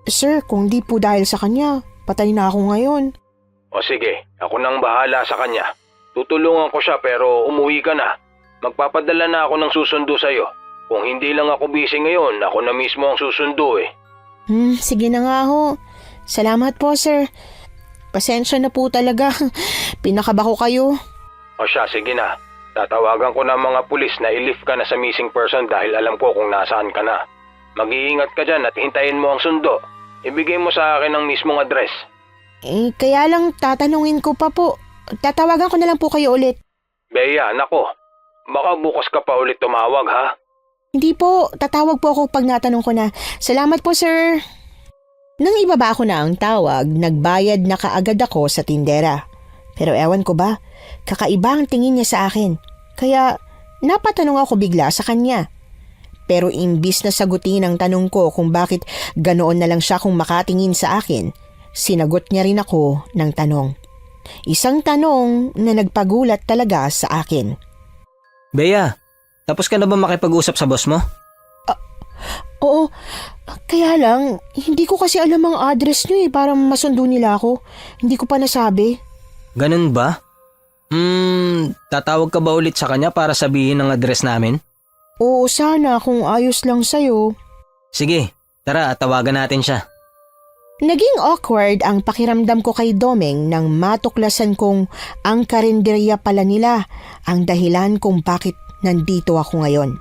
Sir, kung di po dahil sa kanya, patay na ako ngayon. O sige, ako nang bahala sa kanya. Tutulungan ko siya pero umuwi ka na. Magpapadala na ako ng susundo sa'yo. Kung hindi lang ako busy ngayon, ako na mismo ang susundo eh. Sige na nga ho. Salamat po sir. Pasensya na po talaga. Pinakaba ko kayo. O siya, sige na. Tatawagan ko na mga pulis na i-lift ka na sa missing person dahil alam ko kung nasaan ka na. Mag-iingat ka dyan at hintayin mo ang sundo. Ibigay mo sa akin ang mismong address. Kaya lang tatanungin ko pa po. Tatawagan ko na lang po kayo ulit. Bea, nako. Baka bukas ka pa ulit tumawag ha? Hindi po, tatawag po ako pag natanong ko na. Salamat po sir. Nang ibaba ako na ang tawag, nagbayad na kaagad ako sa tindera. Pero ewan ko ba, kakaiba ang tingin niya sa akin. Kaya napatanong ako bigla sa kanya. Pero imbis na sagutin ang tanong ko kung bakit ganoon na lang siya kung makatingin sa akin, sinagot niya rin ako ng tanong. Isang tanong na nagpagulat talaga sa akin. Bea, tapos ka na ba makipag-usap sa boss mo? Oo, kaya lang, hindi ko kasi alam ang address niyo para masundo nila ako. Hindi ko pa nasabi. Ganun ba? Tatawag ka ba ulit sa kanya para sabihin ang address namin? Oo, sana kung ayos lang sa'yo. Sige, tara, tawagan natin siya. Naging awkward ang pakiramdam ko kay Domeng nang matuklasan kong ang karinderya pala nila ang dahilan kung bakit nandito ako ngayon.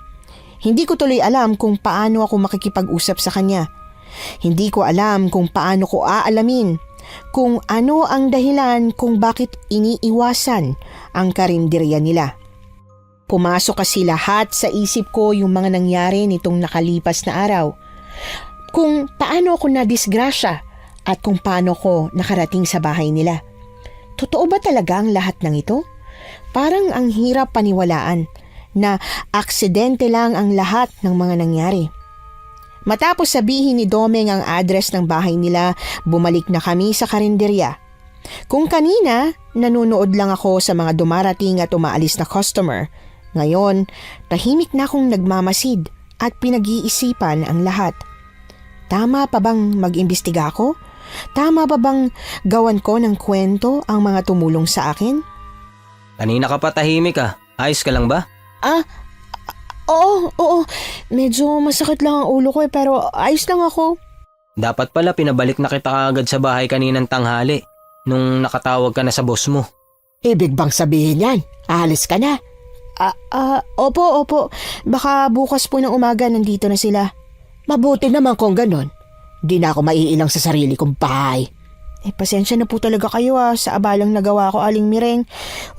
Hindi ko tuloy alam kung paano ako makikipag-usap sa kanya. Hindi ko alam kung paano ko aalamin kung ano ang dahilan kung bakit iniiwasan ang karinderya nila. Pumasok kasi lahat sa isip ko yung mga nangyari nitong nakalipas na araw. Kung paano ako nadisgrasya at kung paano ko nakarating sa bahay nila. Totoo ba talaga ang lahat ng ito? Parang ang hirap paniwalaan na aksidente lang ang lahat ng mga nangyari. Matapos sabihin ni Domeng ang address ng bahay nila, bumalik na kami sa karinderya. Kung kanina, nanonood lang ako sa mga dumarating at umaalis na customer. Ngayon, tahimik na akong nagmamasid at pinag-iisipan ang lahat. Tama pa bang mag-imbestiga ako? Tama ba bang gawan ko ng kwento ang mga tumulong sa akin? Kanina ka pa tahimik ah. Ayos ka lang ba? Oo. Medyo masakit lang ang ulo ko pero ayos lang ako. Dapat pala pinabalik na kita agad sa bahay kaninang tanghali nung nakatawag ka na sa boss mo. Ibig bang sabihin yan? Aalis ka na? Opo. Baka bukas po ng umaga nandito na sila. Mabuti naman kung ganon. Di na ako maiilang sa sarili kong bahay. Pasensya na po talaga kayo sa abalang nagawa ko, Aling Mireng.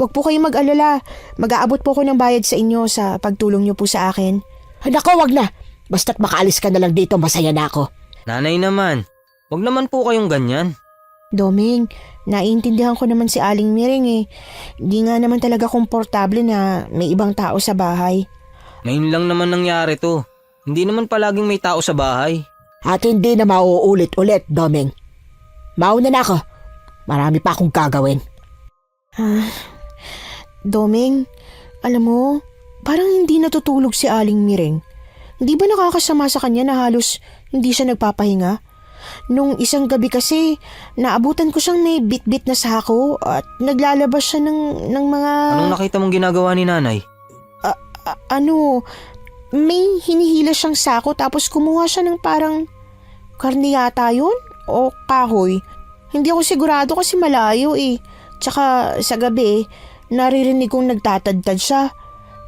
Huwag po kayong mag-alala. Mag-aabot po ko ng bayad sa inyo sa pagtulong niyo po sa akin. Nako, wag na. Basta't makaalis ka na lang dito, masaya na ako. Nanay naman, wag naman po kayong ganyan. Doming, naiintindihan ko naman si Aling Mireng. Di nga naman talaga komportable na may ibang tao sa bahay. Ngayon lang naman nangyari to. Hindi naman palaging may tao sa bahay. At hindi na mauulit-ulit, Doming. Mauna na ako. Marami pa akong gagawin. Doming, alam mo, parang hindi natutulog si Aling Mireng. Di ba nakakasama sa kanya na halos hindi siya nagpapahinga? Nung isang gabi kasi, naabutan ko siyang may bit-bit na sako at naglalabas siya ng mga... Anong nakita mong ginagawa ni nanay? May hinihila siyang sako tapos kumuha siya ng parang karne yata yun o kahoy. Hindi ako sigurado kasi malayo Tsaka sa gabi, naririnig kong nagtatadtad siya.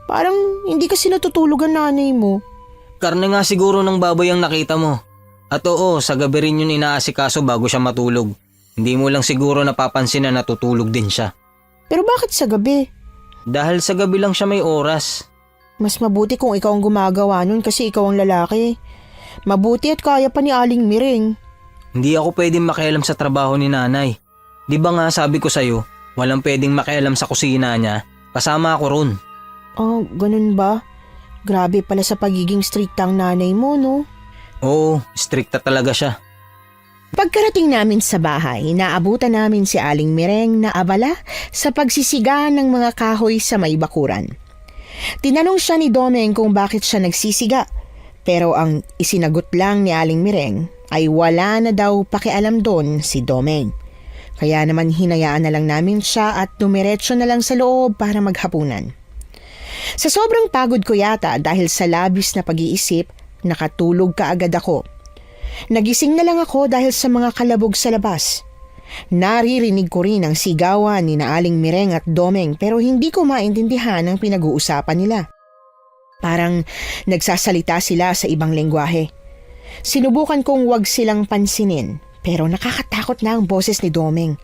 Parang hindi kasi natutulog ang nanay mo. Karne nga siguro ng baboy ang nakita mo. At oo, sa gabi rin yun inaasikaso bago siya matulog. Hindi mo lang siguro napapansin na natutulog din siya. Pero bakit sa gabi? Dahil sa gabi lang siya may oras. Mas mabuti kung ikaw ang gumagawa nun kasi ikaw ang lalaki. Mabuti at kaya pa ni Aling Mireng. Hindi ako pwedeng makialam sa trabaho ni nanay. Di ba nga sabi ko sa'yo, walang pwedeng makialam sa kusina niya. Kasama ako ron. Ganun ba? Grabe pala sa pagiging strikta ang nanay mo, no? Oo, strikta talaga siya. Pagkarating namin sa bahay, naabutan namin si Aling Mireng na abala sa pagsisiga ng mga kahoy sa may bakuran. Tinanong siya ni Domeng kung bakit siya nagsisiga, pero ang isinagot lang ni Aling Mireng ay wala na daw pakialam doon si Domeng. Kaya naman hinayaan na lang namin siya at dumiretso na lang sa loob para maghapunan. Sa sobrang pagod ko yata dahil sa labis na pag-iisip, nakatulog kaagad ako. Nagising na lang ako dahil sa mga kalabog sa labas. Naririnig ko rin ang sigawan ni na Aling Mireng at Domeng pero hindi ko maintindihan ang pinag-uusapan nila. Parang nagsasalita sila sa ibang lengguwahe. Sinubukan kong wag silang pansinin pero nakakatakot na ang boses ni Domeng.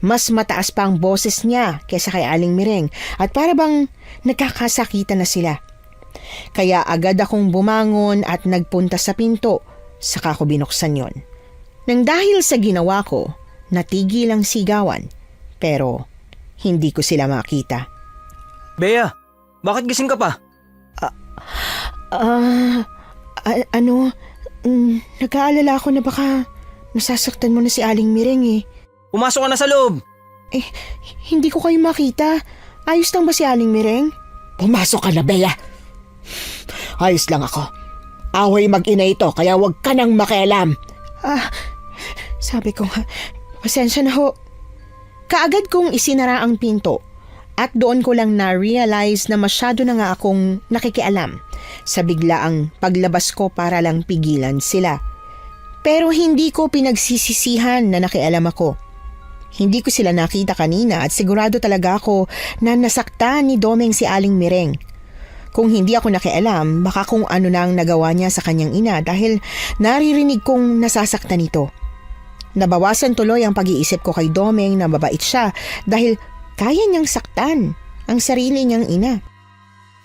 Mas mataas pa ang boses niya kaysa kay Aling Mireng at para bang nagkakasakitan na sila. Kaya agad akong bumangon at nagpunta sa pinto, saka ko binuksan yon. Nang dahil sa ginawa ko, natigil ang sigawan, pero hindi ko sila makita. Bea, bakit gising ka pa? Nag-aalala ako na baka nasasaktan mo na si Aling Mireng Pumasok ka na sa loob! Hindi ko kayo makita. Ayos lang ba si Aling Mireng? Pumasok ka na, Bea. Ayos lang ako. Away mag-ina ito, kaya wag ka nang makialam. Sabi ko nga, pasensya na ho. Kaagad kong isinara ang pinto at doon ko lang na-realize na masyado na nga akong nakikialam sa biglaang paglabas ko para lang pigilan sila. Pero hindi ko pinagsisisihan na nakialam ako. Hindi ko sila nakita kanina at sigurado talaga ako na nasaktan ni Domeng si Aling Mireng. Kung hindi ako nakialam, baka kung ano na ang nagawa niya sa kanyang ina dahil naririnig kong nasasaktan ito. Nabawasan tuloy ang pag-iisip ko kay Domeng na mabait siya dahil kaya niyang saktan ang sarili niyang ina.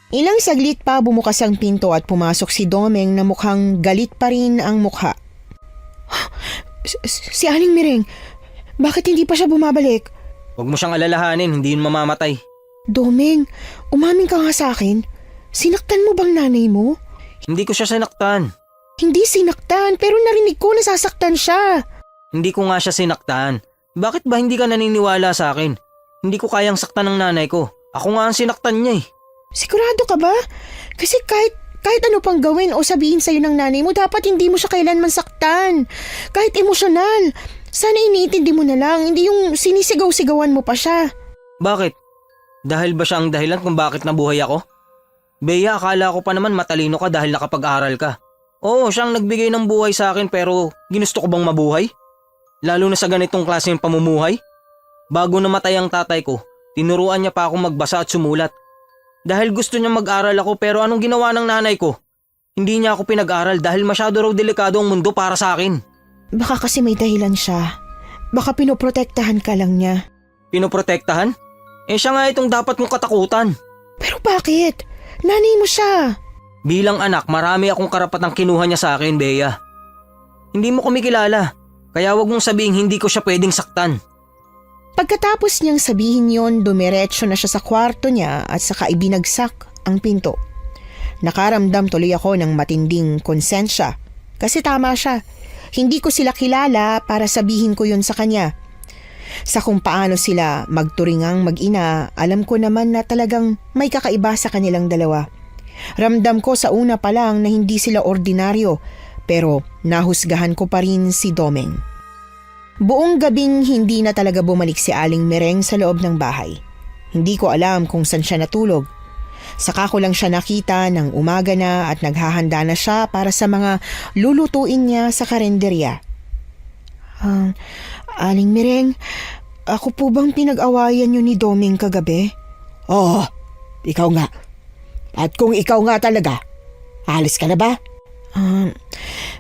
Ilang saglit pa bumukas ang pinto at pumasok si Domeng na mukhang galit pa rin ang mukha. Si Aling Mireng, bakit hindi pa siya bumabalik? Huwag mo siyang alalahanin, hindi yun mamamatay. Domeng, umamin ka nga sa akin. Sinaktan mo bang nanay mo? Hindi ko siya sinaktan. Hindi sinaktan, pero narinig ko nasasaktan siya. Hindi ko nga siya sinaktan. Bakit ba hindi ka naniniwala sa akin? Hindi ko kayang saktan ng nanay ko. Ako nga ang sinaktan niya Sigurado ka ba? Kasi kahit ano pang gawin o sabihin sa'yo ng nanay mo, dapat hindi mo siya kailanman saktan. Kahit emosyonal. Sana iniintindi mo na lang, hindi yung sinisigaw-sigawan mo pa siya. Bakit? Dahil ba siya ang dahilan kung bakit nabuhay ako? Bea, akala ko pa naman matalino ka dahil nakapag-aral ka. Oo, siyang nagbigay ng buhay sa akin pero ginusto ko bang mabuhay? Lalo na sa ganitong klase ng pamumuhay? Bago namatay ang tatay ko, tinuruan niya pa ako magbasa at sumulat. Dahil gusto niya mag-aral ako pero anong ginawa ng nanay ko? Hindi niya ako pinag-aral dahil masyado raw delikado ang mundo para sa akin. Baka kasi may dahilan siya. Baka pinoprotektahan ka lang niya. Pinoprotektahan? Eh siya nga itong dapat mong katakutan. Pero bakit? Nanay mo siya. Bilang anak, marami akong karapatang kinuha niya sa akin, Bea. Hindi mo kumikilala, kaya wag mong sabihin hindi ko siya pwedeng saktan. Pagkatapos niyang sabihin yon, dumiretso na siya sa kwarto niya at saka ibinagsak ang pinto. Nakaramdam tuloy ako ng matinding konsensya. Kasi tama siya. Hindi ko sila kilala para sabihin ko yon sa kanya. Sa kung paano sila magturingang mag-ina, alam ko naman na talagang may kakaiba sa kanilang dalawa. Ramdam ko sa una pa lang na hindi sila ordinaryo, pero nahusgahan ko pa rin si Domeng. Buong gabing hindi na talaga bumalik si Aling Mereng sa loob ng bahay. Hindi ko alam kung saan siya natulog. Saka ko lang siya nakita ng umaga na at naghahanda na siya para sa mga lulutuin niya sa karenderya. Aling Mereng, ako po bang pinag-awayan niyo ni Domeng kagabi? Oo, ikaw nga. At kung ikaw nga talaga, alis ka na ba?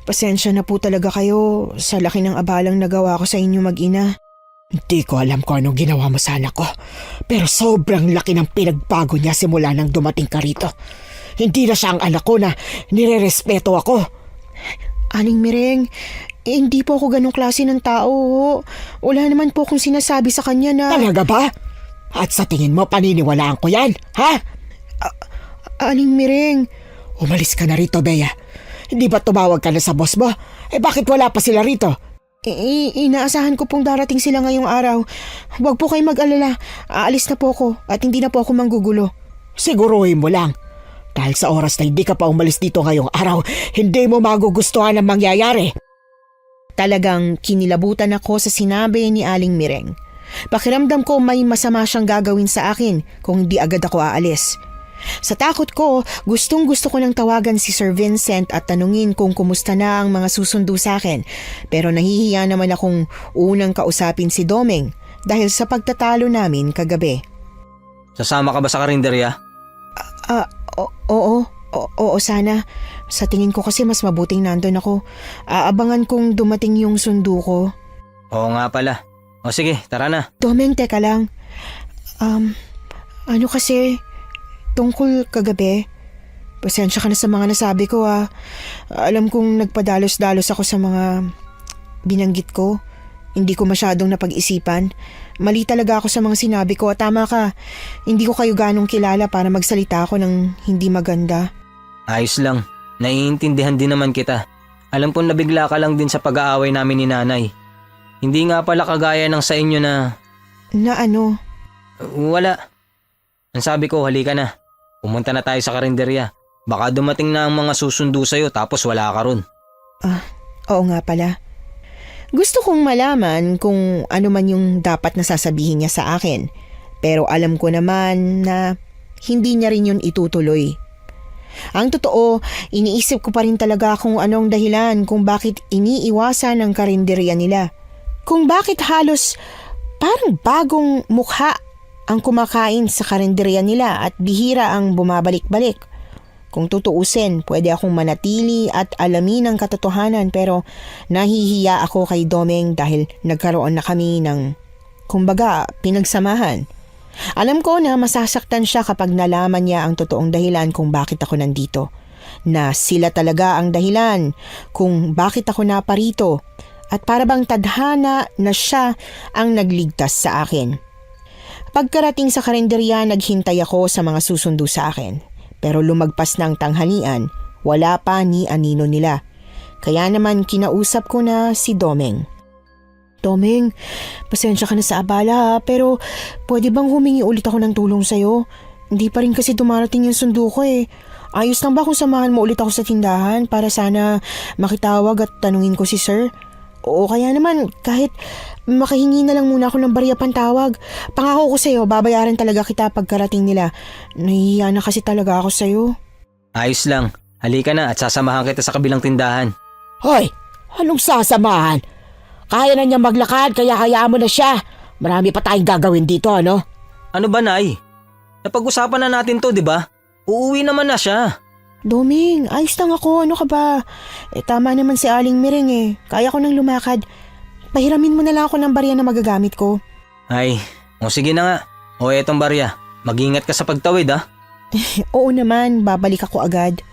Pasensya na po talaga kayo sa laki ng abalang nagawa ko sa inyo mag-ina. Hindi ko alam kung anong ginawa mo sa anak ko, pero sobrang laki ng pinagbago niya simula nang dumating ka rito. Hindi na siya ang anak ko na nirerespeto ako. Aling Mereng, hindi po ako ganong klase ng tao. Wala naman po akong sinasabi sa kanya na... Talaga ba? At sa tingin mo paniniwalaan ko yan, ha? Aling Mereng, Umalis ka na rito, Bea. Hindi ba tumawag ka na sa boss mo? Eh bakit wala pa sila rito? inaasahan ko pong darating sila ngayong araw. Huwag po kayong mag-alala. Aalis na po ako at hindi na po ako manggugulo. Siguruhin mo lang. Dahil sa oras na hindi ka pa umalis dito ngayong araw, hindi mo magugustuhan ang mangyayari. Talagang kinilabutan ako sa sinabi ni Aling Mereng. Pakiramdam ko may masama siyang gagawin sa akin kung hindi agad ako aalis. Sa takot ko, gustong-gusto ko nang tawagan si Sir Vincent at tanungin kung kumusta na ang mga susundo sa akin. Pero nahihiya naman akong unang kausapin si Domeng dahil sa pagtatalo namin kagabi. Sasama ka ba sa karinderya? Oo sana. Sa tingin ko kasi mas mabuting nandun ako. Aabangan kong dumating yung sundo ko. Oo nga pala. O sige, tara na. Domeng, teka lang. Ano kasi, tungkol kagabi, pasensya ka na sa mga nasabi ko ah. Alam kong nagpadalos-dalos ako sa mga binanggit ko. Hindi ko masyadong napag-isipan. Mali talaga ako sa mga sinabi ko at tama ka. Hindi ko kayo ganong kilala para magsalita ako ng hindi maganda. Ayos lang. Naiintindihan din naman kita. Alam kong nabigla ka lang din sa pag-aaway namin ni nanay. Hindi nga pala kagaya ng sa inyo na... Na ano? Wala. Ang sabi ko, halika na. Pumunta na tayo sa karinderya. Baka dumating na ang mga susundo sa'yo tapos wala ka ron. Oo nga pala. Gusto kong malaman kung ano man yung dapat na sasabihin niya sa akin. Pero alam ko naman na hindi niya rin yun itutuloy. Ang totoo, iniisip ko pa rin talaga kung anong dahilan kung bakit iniiwasan ang karinderya nila. Kung bakit halos parang bagong mukha ang kumakain sa karinderya nila at bihira ang bumabalik-balik. Kung tutuusin, pwede akong manatili at alamin ang katotohanan pero nahihiya ako kay Domeng dahil nagkaroon na kami ng, kumbaga, pinagsamahan. Alam ko na masasaktan siya kapag nalaman niya ang totoong dahilan kung bakit ako nandito. Na sila talaga ang dahilan kung bakit ako naparito at para bang tadhana na siya ang nagligtas sa akin. Pagkarating sa karinderya, naghintay ako sa mga susundo sa akin. Pero lumagpas ng tanghalian, wala pa ni anino nila. Kaya naman kinausap ko na si Domeng. Domeng, pasensya ka na sa abala pero pwede bang humingi ulit ako ng tulong sa'yo? Hindi pa rin kasi dumarating yung sundo ko eh. Ayos lang ba kung samahan mo ulit ako sa tindahan para sana makitawag at tanungin ko si Sir? O kaya naman kahit makahingi na lang muna ako ng barya pantawag. Pangako ko sa'yo, babayaran talaga kita pagkarating nila. Nahihiya na kasi talaga ako sa'yo. Ayos lang. Halika na at sasamahan kita sa kabilang tindahan. Hoy, anong sasamahan? Kaya na niya maglakad kaya hayaan mo na siya. Marami pa tayong gagawin dito, ano? Ano ba, Nay? Napag-usapan na natin to, di ba? Uuwi naman na siya. Doming, ayos lang ako. Ano ka ba? Tama naman si Aling Miring eh. Kaya ko nang lumakad. Pahiramin mo na lang ako ng barya na magagamit ko. Ay, sige na nga. O etong barya, mag-ingat ka sa pagtawid ha. Oo naman, babalik ako agad.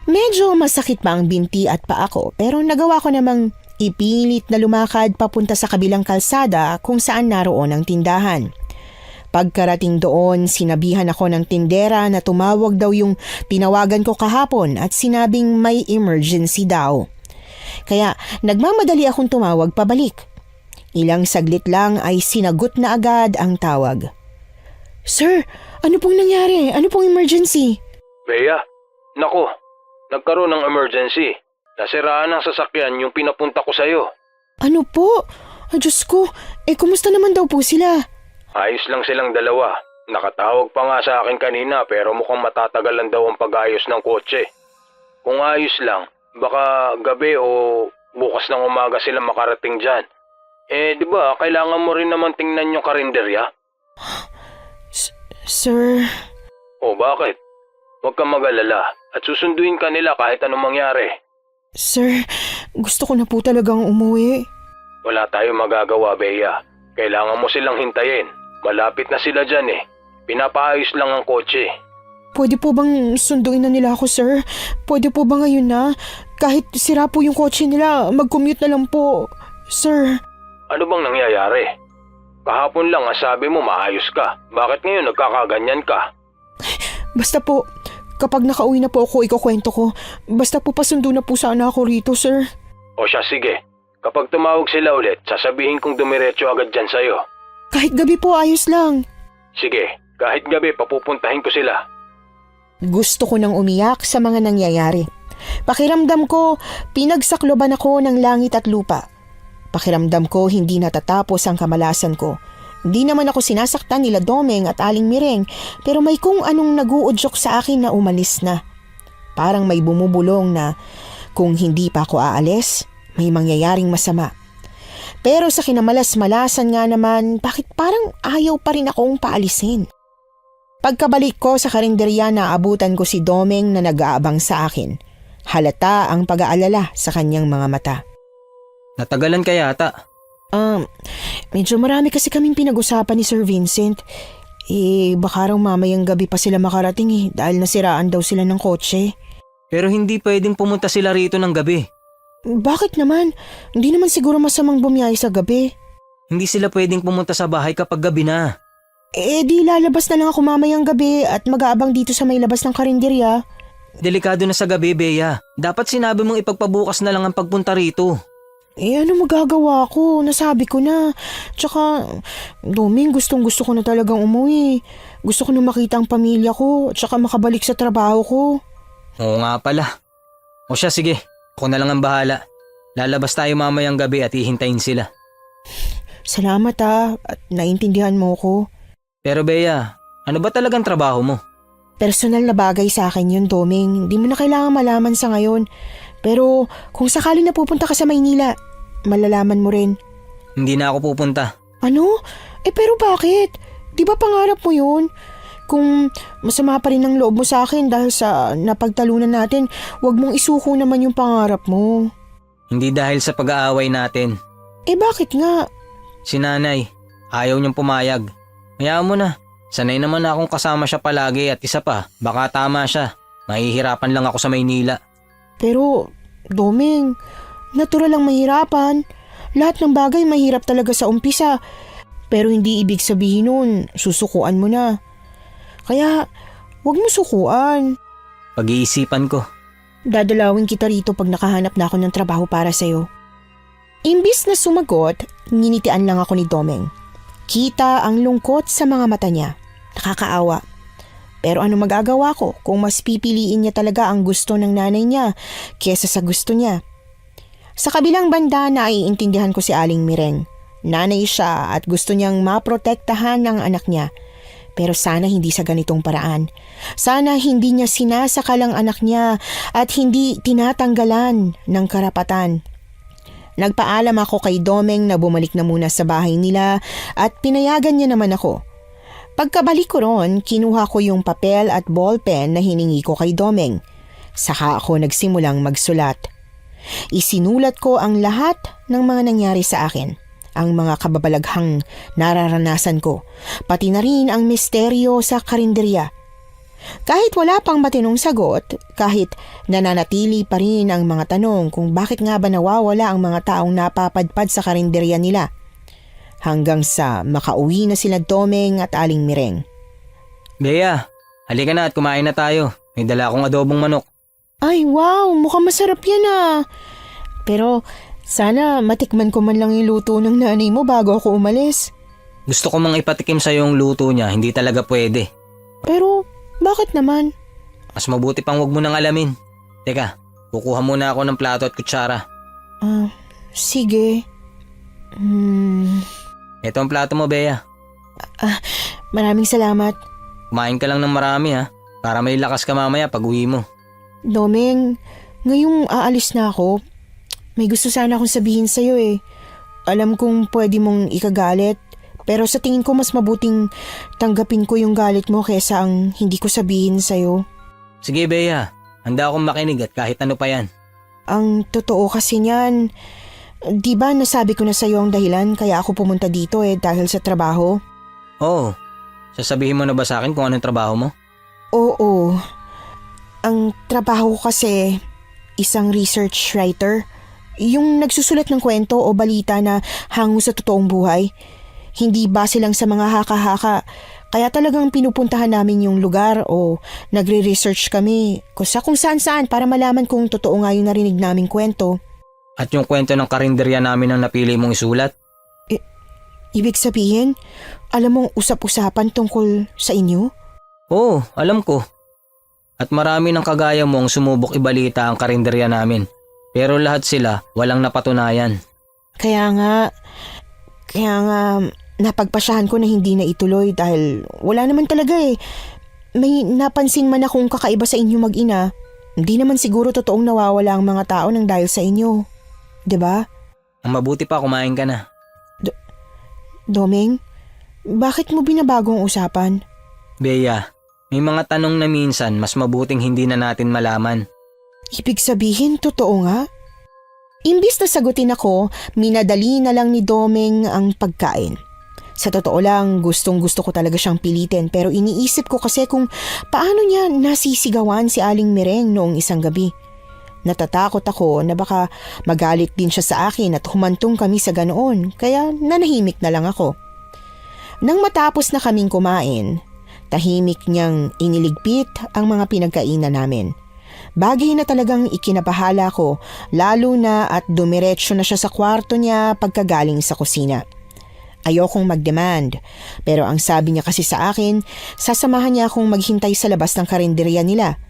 Medyo masakit pa ang binti at paa ko pero nagawa ko namang ipilit na lumakad papunta sa kabilang kalsada kung saan naroon ang tindahan. Pagkarating doon, sinabihan ako ng tindera na tumawag daw yung tinawagan ko kahapon at sinabing may emergency daw. Kaya nagmamadali akong tumawag pabalik. Ilang saglit lang ay sinagot na agad ang tawag. Sir, ano pong nangyari? Ano pong emergency? Bea, nako, nagkaroon ng emergency. Nasiraan ng sasakyan yung pinapunta ko sa'yo. Ano po? Diyos ko, kumusta naman daw po sila? Ayos lang silang dalawa. Nakatawag pa nga sa akin kanina pero mukhang matatagalan daw ang pag-ayos ng kotse. Kung ayos lang, baka gabi o bukas ng umaga sila makarating dyan. Di ba, kailangan mo rin naman tingnan yung karinderya? Sir... O bakit? Huwag kang mag-alala at susunduin ka nila kahit anong mangyari. Sir, gusto ko na po talagang umuwi. Wala tayong magagawa, Bea. Kailangan mo silang hintayin. Malapit na sila dyan eh. Pinapaayos lang ang kotse. Pwede po bang sunduin na nila ako, sir? Pwede po ba ngayon na? Kahit sira po yung kotse nila, mag-commute na lang po. Sir... Ano bang nangyayari? Kahapon lang ang sabi mo maayos ka. Bakit ngayon nagkakaganyan ka? Basta po, kapag nakauwi na po ako, ikukwento ko. Basta po pasundo na po sana ako rito, sir. O siya, sige. Kapag tumawag sila ulit, sasabihin kong dumiretso agad dyan sa'yo. Kahit gabi po, ayos lang. Sige, kahit gabi papupuntahin ko sila. Gusto ko nang umiyak sa mga nangyayari. Pakiramdam ko, pinagsakloban ako ng langit at lupa. Pakiramdam ko, hindi natatapos ang kamalasan ko. Hindi naman ako sinasaktan nila Domeng at Aling Miring, pero may kung anong nag-uudyok sa akin na umalis na. Parang may bumubulong na kung hindi pa ako aalis, may mangyayaring masama. Pero sa kinamalas-malasan nga naman, bakit parang ayaw pa rin akong paalisin? Pagkabalik ko sa karinderya, naabutan ko si Domeng na nag-aabang sa akin. Halata ang pag-aalala sa kanyang mga mata. Natagalan ka yata. Medyo marami kasi kaming pinag-usapan ni Sir Vincent. Baka raw mamayang gabi pa sila makarating dahil nasiraan daw sila ng kotse. Pero hindi pwedeng pumunta sila rito ng gabi. Bakit naman? Hindi naman siguro masamang bumiyahe sa gabi. Hindi sila pwedeng pumunta sa bahay kapag gabi na. Di lalabas na lang ako mamayang gabi at mag-aabang dito sa may labas ng karinderya. Delikado na sa gabi, Bea. Dapat sinabi mong ipagpabukas na lang ang pagpunta rito. Ano magagawa ko? Nasabi ko na. Tsaka, Doming, gustong-gusto ko na talagang umuwi. Gusto ko na makita ang pamilya ko, tsaka makabalik sa trabaho ko. Oo nga pala. O siya, sige. Ako na lang ang bahala. Lalabas tayo mamayang gabi at ihintayin sila. Salamat at naintindihan mo ko. Pero Bea, ano ba talagang trabaho mo? Personal na bagay sa akin yun, Doming. Hindi mo na kailangan malaman sa ngayon. Pero kung sakali na pupunta ka sa Maynila, malalaman mo rin. Hindi na ako pupunta. Ano? Pero bakit? Di ba pangarap mo yun? Kung masama pa rin ang loob mo sa akin dahil sa napagtalunan natin, wag mong isuko naman yung pangarap mo. Hindi dahil sa pag-aaway natin. Bakit nga? Si nanay, ayaw niyang pumayag. Hayaan mo na. Sanay naman na akong kasama siya palagi at isa pa, baka tama siya. Mahihirapan lang ako sa Maynila. Pero, Doming, natural lang mahirapan. Lahat ng bagay mahirap talaga sa umpisa. Pero hindi ibig sabihin nun, susukuan mo na. Kaya, wag mo sukuan. Pag-iisipan ko. Dadalawin kita rito pag nakahanap na ako ng trabaho para sa'yo. Imbis na sumagot, nginitian lang ako ni Domeng. Kita ang lungkot sa mga mata niya. Nakakaawa. Pero ano magagawa ko kung mas pipiliin niya talaga ang gusto ng nanay niya kesa sa gusto niya? Sa kabilang banda, naiintindihan ko si Aling Miring. Nanay siya at gusto niyang maprotektahan ng anak niya. Pero sana hindi sa ganitong paraan. Sana hindi niya sinasakal ang anak niya at hindi tinatanggalan ng karapatan. Nagpaalam ako kay Domeng na bumalik na muna sa bahay nila at pinayagan niya naman ako. Pagkabalik ko ron, kinuha ko yung papel at ballpen na hiningi ko kay Domeng. Saka ako nagsimulang magsulat. Isinulat ko ang lahat ng mga nangyari sa akin. Ang mga kababalaghang nararanasan ko, pati na rin ang misteryo sa karinderya. Kahit wala pang matinong sagot, kahit nananatili pa rin ang mga tanong kung bakit nga ba nawawala ang mga taong napapadpad sa karinderya nila. Hanggang sa makauwi na sila Domeng at Aling Mireng. Bea, halika na at kumain na tayo. May dala akong adobong manok. Ay wow, mukhang masarap yan ah. Pero sana matikman ko man lang yung luto ng nanay mo bago ako umalis. Gusto ko mang ipatikim sa yung luto niya, hindi talaga pwede. Pero bakit naman? Mas mabuti pang wag mo nang alamin. Teka, kukuha muna ako ng plato at kutsara. Sige. Ito ang plato mo, Bea. Maraming salamat. Kumain ka lang ng marami ha, para may lakas ka mamaya pag uwi mo. Domeng, ngayong aalis na ako, may gusto sana akong sabihin sa'yo eh. Alam kong pwede mong ikagalit, pero sa tingin ko mas mabuting tanggapin ko yung galit mo kaysa ang hindi ko sabihin sa'yo. Sige, Bea. Handa akong makinig at kahit ano pa yan. Ang totoo kasi niyan, di ba nasabi ko na sa'yo ang dahilan kaya ako pumunta dito dahil sa trabaho? Oo. Sasabihin mo na ba sa akin kung anong trabaho mo? Oo. Ang trabaho ko kasi isang research writer. Yung nagsusulat ng kwento o balita na hango sa totoong buhay. Hindi base lang sa mga haka-haka. Kaya talagang pinupuntahan namin yung lugar o nagre-research kami kung saan-saan para malaman kung totoo nga yung narinig naming kwento. At yung kwento ng karinderya namin ang napili mong isulat? Ibig sabihin, alam mong usap-usapan tungkol sa inyo? Oo, alam ko. At marami ng kagaya mong sumubok ibalita ang karinderya namin. Pero lahat sila walang napatunayan. Kaya nga napagpasyahan ko na hindi na ituloy dahil wala naman talaga eh. May napansin man akong kakaiba sa inyo mag-ina. Hindi naman siguro totoong nawawala ang mga tao nang dahil sa inyo. 'Di ba? Ang mabuti pa kumain ka na. Domeng, bakit mo binabago ang usapan? Bea, may mga tanong na minsan mas mabuting hindi na natin malaman. Ibig sabihin, totoo nga? Imbis na sagutin ako, minadali na lang ni Domeng ang pagkain. Sa totoo lang, gustong-gusto ko talaga siyang pilitin pero iniisip ko kasi kung paano niya nasisigawan si Aling Mireng noong isang gabi. Natatakot ako na baka magalit din siya sa akin at humantong kami sa ganoon kaya nanahimik na lang ako. Nang matapos na kaming kumain, tahimik niyang iniligpit ang mga pinagkainan namin. Bagay na talagang ikinabahala ko lalo na at dumiretso na siya sa kwarto niya pagkagaling sa kusina. Ayokong mag-demand pero ang sabi niya kasi sa akin, sasamahan niya akong maghintay sa labas ng karinderya nila.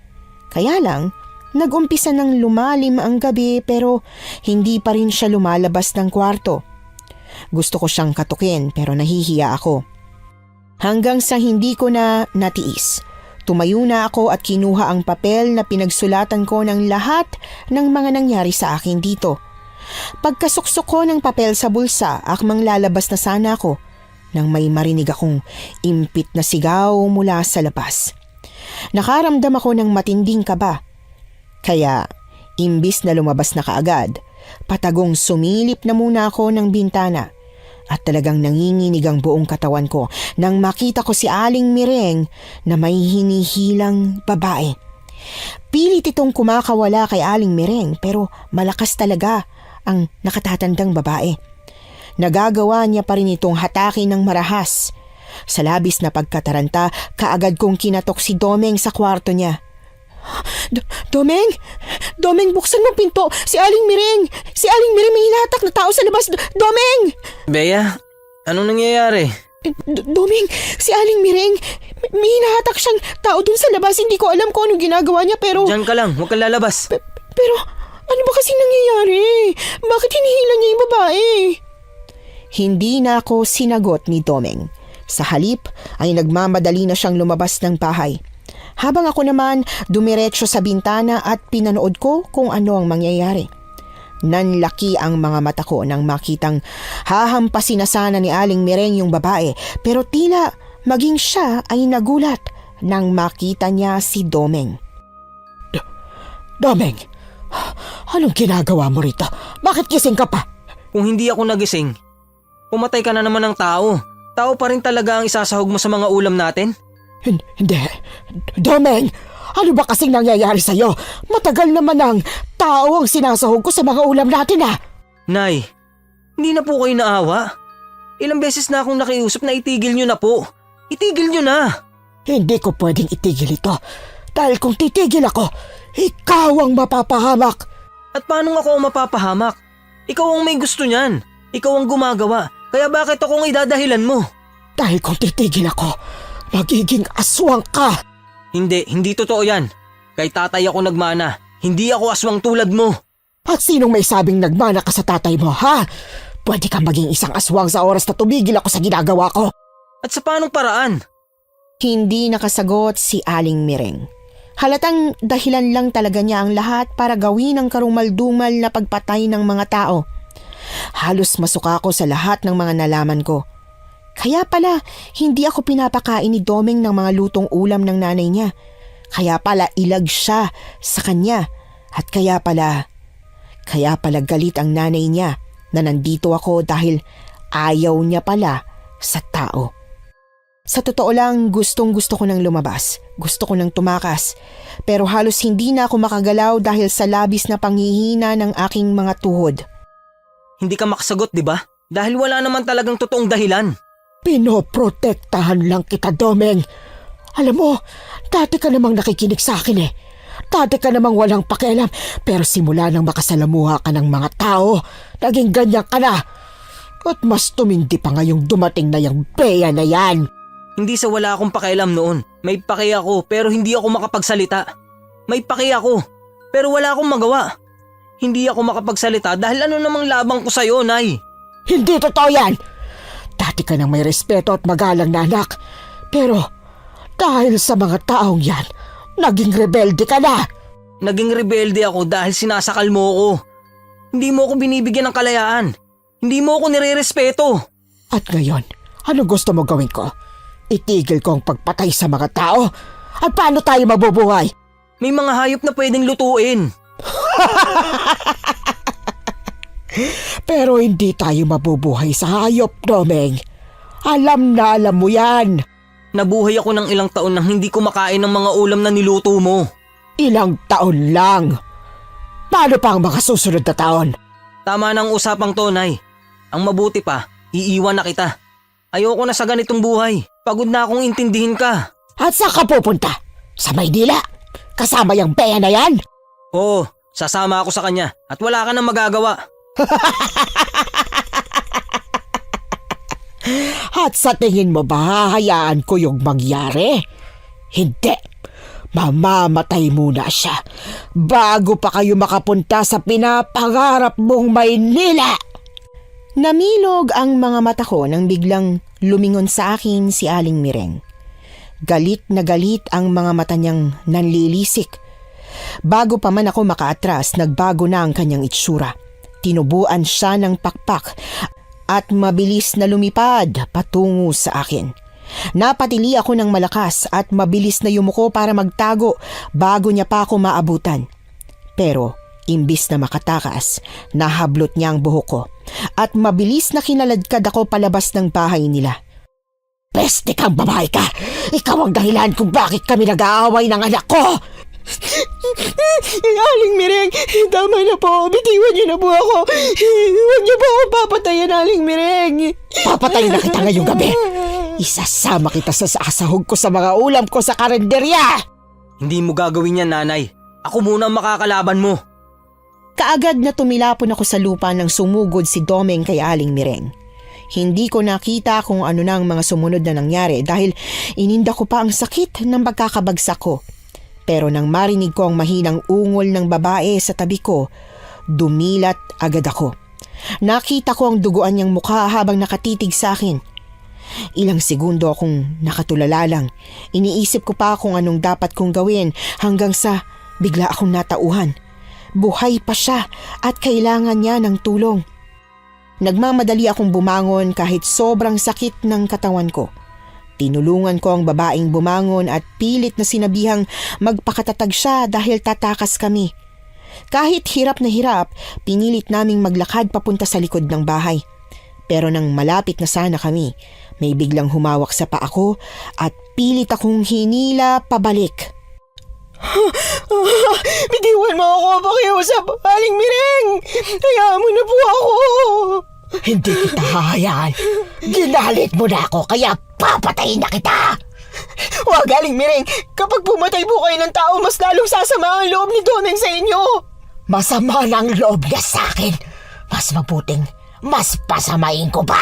Kaya lang, nag-umpisa ng lumalim ang gabi pero hindi pa rin siya lumalabas ng kwarto. Gusto ko siyang katukin pero nahihiya ako. Hanggang sa hindi ko na natiis. Tumayo na ako at kinuha ang papel na pinagsulatan ko ng lahat ng mga nangyari sa akin dito. Pagkasuksok ko ng papel sa bulsa, akmang lalabas na sana ako nang may marinig akong impit na sigaw mula sa labas. Nakaramdam ako ng matinding kaba. Kaya, imbis na lumabas na kaagad, patagong sumilip na muna ako ng bintana. At talagang nanginginig ang buong katawan ko nang makita ko si Aling Mireng na may hinihilang babae. Pilit itong kumakawala kay Aling Mireng pero malakas talaga ang nakatatandang babae. Nagagawa niya pa rin itong hatakin ng marahas. Sa labis na pagkataranta, kaagad kong kinatok si Domeng sa kwarto niya. Domeng! Domeng, buksan mo pinto! Si Aling Mireng! Si Aling Mireng, may hinahatak na tao sa labas! Domeng! Bea, anong nangyayari? Domeng, si Aling Mireng, may hinahatak siyang tao dun sa labas. Hindi ko alam kung anong ginagawa niya pero... Diyan ka lang, huwag kang lalabas. Pero ano ba kasing nangyayari? Bakit hinihila niya yung babae? Hindi na ako sinagot ni Domeng. Sa halip ay nagmamadali na siyang lumabas ng bahay. Habang ako naman dumiretso sa bintana at pinanood ko kung ano ang mangyayari. Nanlaki ang mga mata ko nang makitang hahampasin na sana ni Aling Mireng yung babae, pero tila maging siya ay nagulat nang makita niya si Domeng. Domeng, anong ginagawa mo rito? Bakit gising ka pa? Kung hindi ako nagising, pumatay ka na naman ng tao. Tao pa rin talaga ang isasahog mo sa mga ulam natin? Hindi. Domeng, ano ba kasing nangyayari sa'yo? Matagal naman ang tao ang sinasahog ko sa mga ulam natin Nay, hindi na po kayo naawa. Ilang beses na akong nakiusap na itigil nyo na po. Itigil nyo na. Hindi ko pwedeng itigil ito. Dahil kung titigil ako, ikaw ang mapapahamak. At paano ako ang mapapahamak? Ikaw ang may gusto niyan. Ikaw ang gumagawa. Kaya bakit akong idadahilan mo? Dahil kung titigil ako, magiging aswang ka. Hindi totoo yan. Kay tatay ako nagmana. Hindi ako aswang tulad mo. At sinong may sabing nagmana ka sa tatay mo, ha? Pwede kang maging isang aswang sa oras na tumigil ako sa ginagawa ko. At sa paanong paraan? Hindi nakasagot si Aling Mireng. Halatang dahilan lang talaga niya ang lahat para gawin ang karumaldumal na pagpatay ng mga tao. Halos masuka ako sa lahat ng mga nalaman ko. Kaya pala, hindi ako pinapakain ni Domeng ng mga lutong ulam ng nanay niya. Kaya pala ilag siya sa kanya. At kaya pala galit ang nanay niya na nandito ako dahil ayaw niya pala sa tao. Sa totoo lang, gustong-gusto ko nang lumabas. Gusto ko nang tumakas. Pero halos hindi na ako makagalaw dahil sa labis na panghihina ng aking mga tuhod. Hindi ka makasagot, di ba? Dahil wala naman talagang totoong dahilan. Pinoprotektahan lang kita, Domeng. Alam mo, dati ka namang nakikinig sa akin Dati ka namang walang pakialam, pero simula nang makasalamuha ka ng mga tao, naging ganyan ka na. At mas tumindi pa ngayong dumating na yung Bea na yan. Hindi sa wala akong pakialam noon. May paki ako pero hindi ako makapagsalita. May paki ako pero wala akong magawa. Hindi ako makapagsalita dahil ano namang labang ko sa'yo, Nay? Hindi totoo yan. Dati ka nang may respeto at magalang na anak. Pero dahil sa mga taong yan, naging rebelde ka na. Naging rebelde ako dahil sinasakal mo ako. Hindi mo ako binibigyan ng kalayaan. Hindi mo ako nire-respeto. At ngayon, ano gusto mo gawin ko? Itigil ko ang pagpatay sa mga tao? At paano tayo mabubuhay? May mga hayop na pwedeng lutuin. Pero hindi tayo mabubuhay sa hayop, Domeng. Alam na alam mo yan. Nabuhay ako ng ilang taon nang hindi kumakain ng mga ulam na niluto mo. Ilang taon lang. Paano pa ang mga susunod na taon? Tama na ang usapang to, Nay. Ang mabuti pa, iiwan na kita. Ayoko na sa ganitong buhay. Pagod na akong intindihin ka. At saan ka pupunta? Sa Maynila? Kasama yung Bea na yan? Oo, sasama ako sa kanya at wala ka nang magagawa. At sa tingin mo ba hahayaan ko yung mangyari? Hindi. Mamamatay muna siya bago pa kayo makapunta sa pinapangarap mong Maynila. Namilog ang mga mata ko nang biglang lumingon sa akin si Aling Mireng. Galit na galit ang mga mata niyang nanlilisik. Bago pa man ako makaatras, nagbago na ang kanyang itsura. Tinubuan siya ng pakpak at mabilis na lumipad patungo sa akin. Napatili ako ng malakas at mabilis na yumuko para magtago bago niya pa ako maabutan. Pero imbis na makatakas, nahablot niya ang buhok ko at mabilis na kinaladkad ako palabas ng bahay nila. Peste kang babae ka! Ikaw ang dahilan kung bakit kami nag-aaway ng anak ko! Aling Mireng, tama na po. Bitiwan niyo na po ako. Huwag niyo po ako papatayin, Aling Mireng. Papatayin na kita ngayong gabi. Isasama kita sa sasahog ko sa mga ulam ko sa karinderya. Hindi mo gagawin yan, Nanay. Ako muna ang makakalaban mo. Kaagad na tumilapon ako sa lupa nang sumugod si Domeng kay Aling Mireng. Hindi ko nakita kung ano na ang mga sumunod na nangyari dahil ininda ko pa ang sakit ng pagkakabagsak ko. Pero nang marinig ko ang mahinang ungol ng babae sa tabi ko, dumilat agad ako. Nakita ko ang duguan niyang mukha habang nakatitig sa akin. Ilang segundo akong nakatulala lang. Iniisip ko pa kung anong dapat kong gawin hanggang sa bigla akong natauhan. Buhay pa siya at kailangan niya ng tulong. Nagmamadali akong bumangon kahit sobrang sakit ng katawan ko. Tinulungan ko ang babaeng bumangon at pilit na sinabihang magpakatatag siya dahil tatakas kami. Kahit hirap na hirap, pinilit naming maglakad papunta sa likod ng bahay. Pero nang malapit na sana kami, may biglang humawak sa paa ko at pilit akong hinila pabalik. Bitiwan mo ako, pakiusap, Aling Mireng! Hayaan mo na po ako! Hindi kita hahayaan. Ginalit mo na ako kaya papatayin na kita. Wag, Aling Mireng! Kapag pumatay po kayo ng tao, mas lalong sasama ang loob ni Domeng sa inyo! Masama na ang loob niya sa akin. Mas mabuting, mas pasamain ko pa.